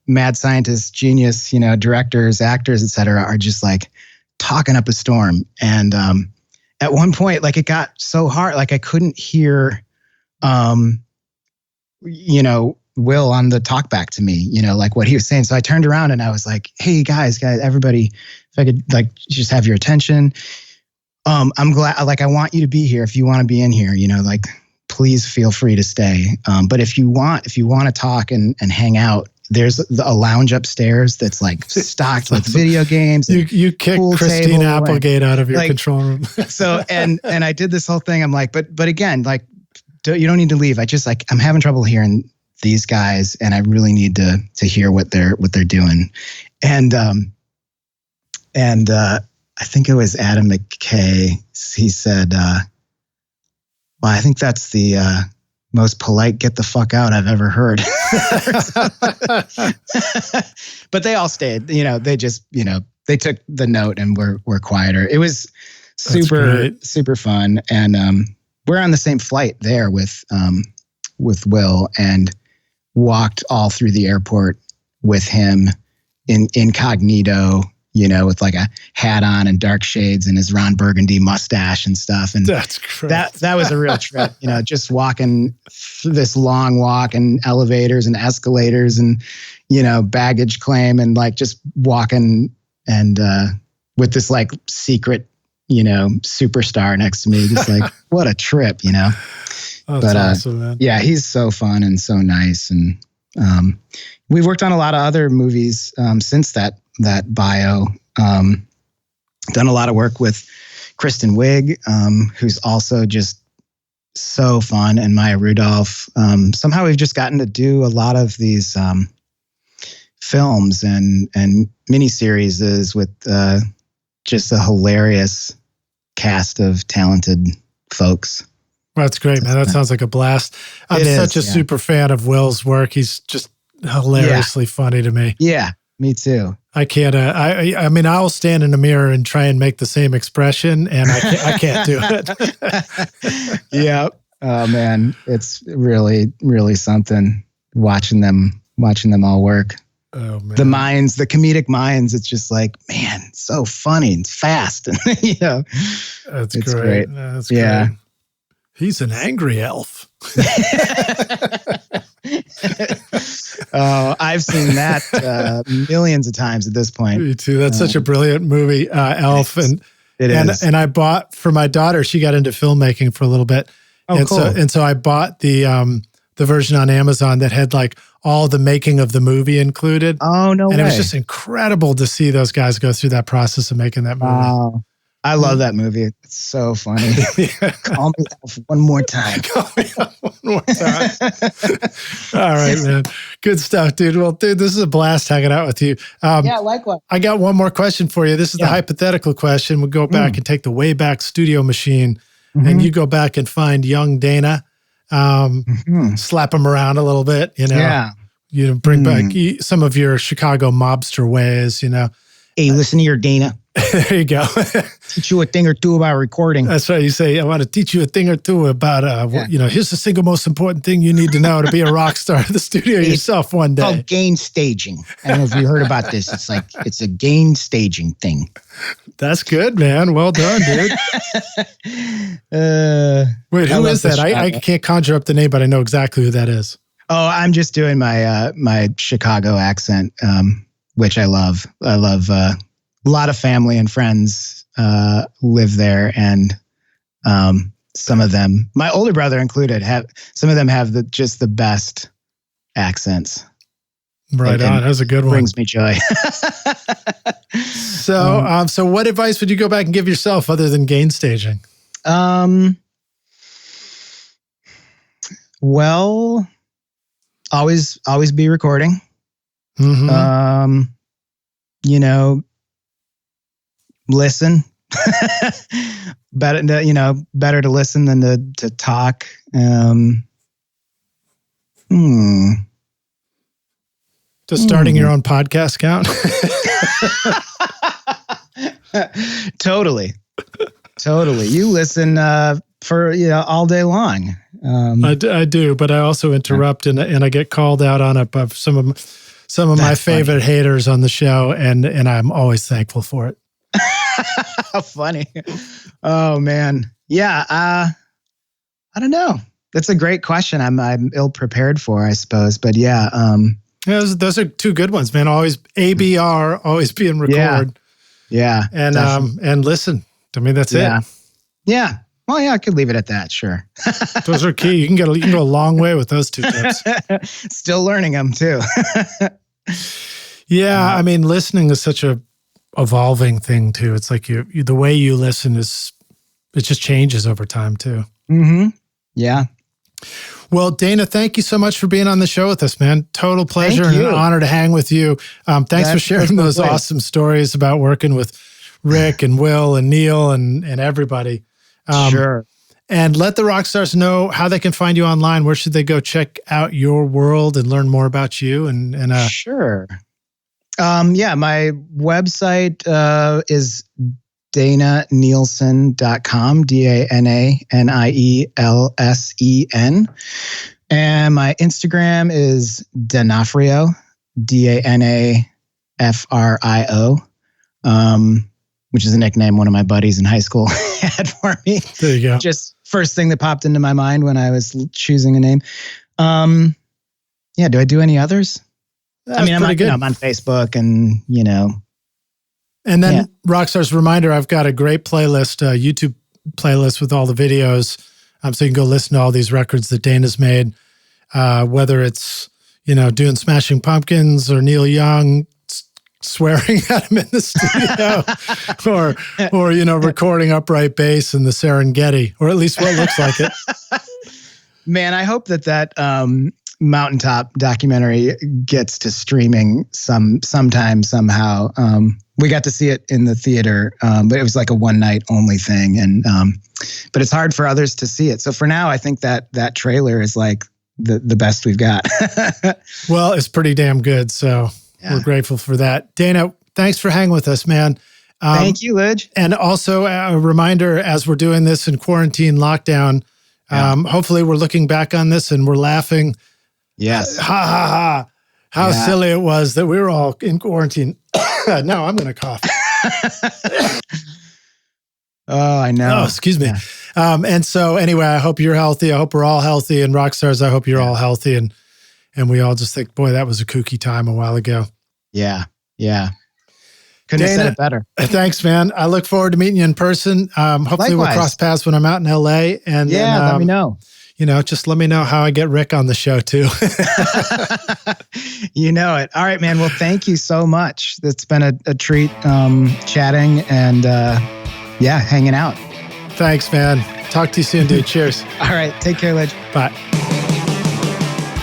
mad scientists, genius, directors, actors, et cetera, are just like talking up a storm. And at one point, like it got so hard, like I couldn't hear, Will on the talk back to me, like what he was saying. So I turned around and I was like, hey guys, everybody, if I could like just have your attention. I'm glad, like, I want you to be here. If you want to be in here, like, please feel free to stay. But if you want to talk and hang out, there's a lounge upstairs that's like stocked with video games. You kicked Christina Applegate out of your control room. So, and I did this whole thing. I'm like, but again, like, you don't need to leave. I just like, I'm having trouble hearing these guys, and I really need to hear what they're doing. And I think it was Adam McKay. He said, well, I think that's the most polite "get the fuck out" I've ever heard. But they all stayed. They just, they took the note and were quieter. It was super fun. And we're on the same flight there with Will, and walked all through the airport with him in incognito, with like a hat on and dark shades and his Ron Burgundy mustache and stuff. And that's great. That was a real trip, just walking this long walk and elevators and escalators and, baggage claim and like just walking and with this like secret, superstar next to me, just like, what a trip, That's awesome, man. Yeah, he's so fun and so nice. And we've worked on a lot of other movies since that bio. Done a lot of work with Kristen Wiig, who's also just so fun, and Maya Rudolph. Somehow we've just gotten to do a lot of these films and miniseries with just a hilarious cast of talented folks. That's great, man. That sounds like a blast. I'm such a super fan of Will's work. He's just hilariously funny to me. Yeah, me too. I can't. I mean, I'll stand in the mirror and try and make the same expression, and I can't do it. Yeah. Oh man, it's really, really something watching them all work. Oh man, the comedic minds. It's just like, man, it's so funny and fast, and that's great. That's great. He's an angry elf. Oh, I've seen that millions of times at this point. Me too. That's such a brilliant movie, Elf. It is. And I bought for my daughter. She got into filmmaking for a little bit, so I bought the version on Amazon that had like all the making of the movie included. Oh no! And it was just incredible to see those guys go through that process of making that movie. Wow. I love that movie. It's so funny. Call me Elf one more time. Call me Elf one more time. All right, man. Good stuff, dude. Well, dude, this is a blast hanging out with you. Yeah, likewise. I got one more question for you. This is the hypothetical question. We'll go back and take the Wayback Studio machine, and you go back and find young Dana, slap him around a little bit, you know. Yeah. You know, bring back some of your Chicago mobster ways, you know. Hey, listen here, Dana. There you go. Teach you a thing or two about recording. That's right. You say, I want to teach you a thing or two about, you know, here's the single most important thing you need to know to be a rock star at the studio yourself one day. It's called gain staging. I don't know if you heard about this. It's a gain staging thing. That's good, man. Well done, dude. Wait, who is that? I can't conjure up the name, but I know exactly who that is. Oh, I'm just doing my my Chicago accent, which I love. I love a lot of family and friends live there, and some of them, my older brother included, have just the best accents. Right on. That was a good one. Brings me joy. So what advice would you go back and give yourself other than gain staging? Well, always be recording. You know, listen. better to listen than to talk. Does starting your own podcast count? Totally. You listen for all day long. I do, but I also interrupt and I get called out on it by some of my favorite haters on the show, and I'm always thankful for it. How funny! Oh man, yeah. I don't know. That's a great question. I'm ill prepared for, I suppose, but yeah. Those are two good ones, man. Always ABR, always be in record. Yeah. And listen. I mean, that's it. Yeah. Well, yeah, I could leave it at that. Sure. Those are key. You can go a long way with those two tips. Still learning them too. Yeah, I mean, listening is such a evolving thing too. It's like the way you listen it just changes over time too. Yeah. Well, Dana, thank you so much for being on the show with us, man. Total pleasure and an honor to hang with you. Thanks for sharing those awesome stories about working with Rick and Will and Neil and everybody. Sure. And let the rock stars know how they can find you online. Where should they go check out your world and learn more about you? Sure. My website is dananielsen.com, DANANIELSEN. And my Instagram is Danafrio, DANAFRIO, which is a nickname one of my buddies in high school had for me. There you go. Just first thing that popped into my mind when I was choosing a name. Do I do any others? That's I'm on Facebook and, And then Rockstars reminder, I've got a great playlist, YouTube playlist with all the videos. So you can go listen to all these records that Dana's made, whether it's, doing Smashing Pumpkins or Neil Young swearing at him in the studio or recording upright bass in the Serengeti, or at least what looks like it. Man, I hope that Mountaintop documentary gets to streaming sometime, somehow. We got to see it in the theater, but it was like a one night only thing. And, but it's hard for others to see it. So for now, I think that trailer is like the best we've got. Well, it's pretty damn good. So we're grateful for that. Dana, thanks for hanging with us, man. Thank you, Lidge. And also a reminder, as we're doing this in quarantine lockdown, hopefully we're looking back on this and we're laughing. Yes. Ha ha ha. How silly it was that we were all in quarantine. No, I'm going to cough. Oh, I know. Oh, excuse me. Yeah. And so anyway, I hope you're healthy. I hope we're all healthy. And Rockstars, I hope you're all healthy. And we all just think, boy, that was a kooky time a while ago. Yeah. Yeah. Couldn't have said it better. Thanks, man. I look forward to meeting you in person. Hopefully we'll cross paths when I'm out in LA. And then, let me know. Just let me know how I get Rick on the show too. You know it. All right, man. Well, thank you so much. It's been a treat chatting, and yeah, hanging out. Thanks, man. Talk to you soon, dude. Cheers. All right. Take care, Ledge. Bye.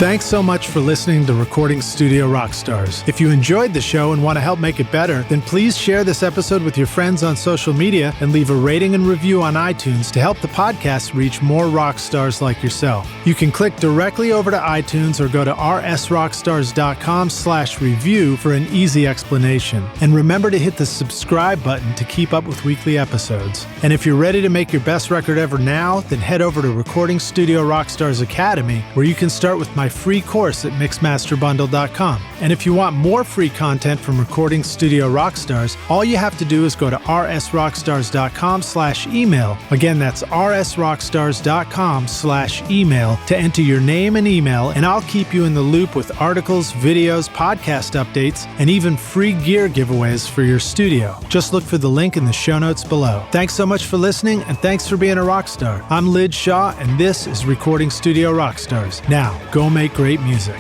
Thanks so much for listening to Recording Studio Rockstars. If you enjoyed the show and want to help make it better, then please share this episode with your friends on social media and leave a rating and review on iTunes to help the podcast reach more rock stars like yourself. You can click directly over to iTunes or go to rsrockstars.com/review for an easy explanation. And remember to hit the subscribe button to keep up with weekly episodes. And if you're ready to make your best record ever now, then head over to Recording Studio Rockstars Academy, where you can start with my free course at mixmasterbundle.com. And if you want more free content from Recording Studio Rockstars, all you have to do is go to rsrockstars.com/email. Again, that's rsrockstars.com/email to enter your name and email, and I'll keep you in the loop with articles, videos, podcast updates, and even free gear giveaways for your studio. Just look for the link in the show notes below. Thanks so much for listening, and thanks for being a rock star. I'm Lid Shaw, and this is Recording Studio Rockstars. Now, go make great music.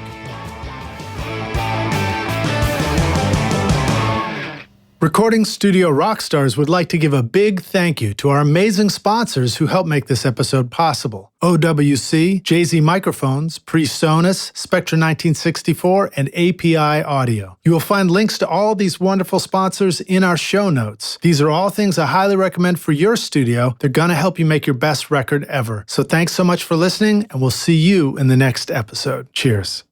Recording Studio Rockstars would like to give a big thank you to our amazing sponsors who help make this episode possible. OWC, Jay-Z Microphones, PreSonus, Spectra 1964, and API Audio. You will find links to all these wonderful sponsors in our show notes. These are all things I highly recommend for your studio. They're going to help you make your best record ever. So thanks so much for listening, and we'll see you in the next episode. Cheers.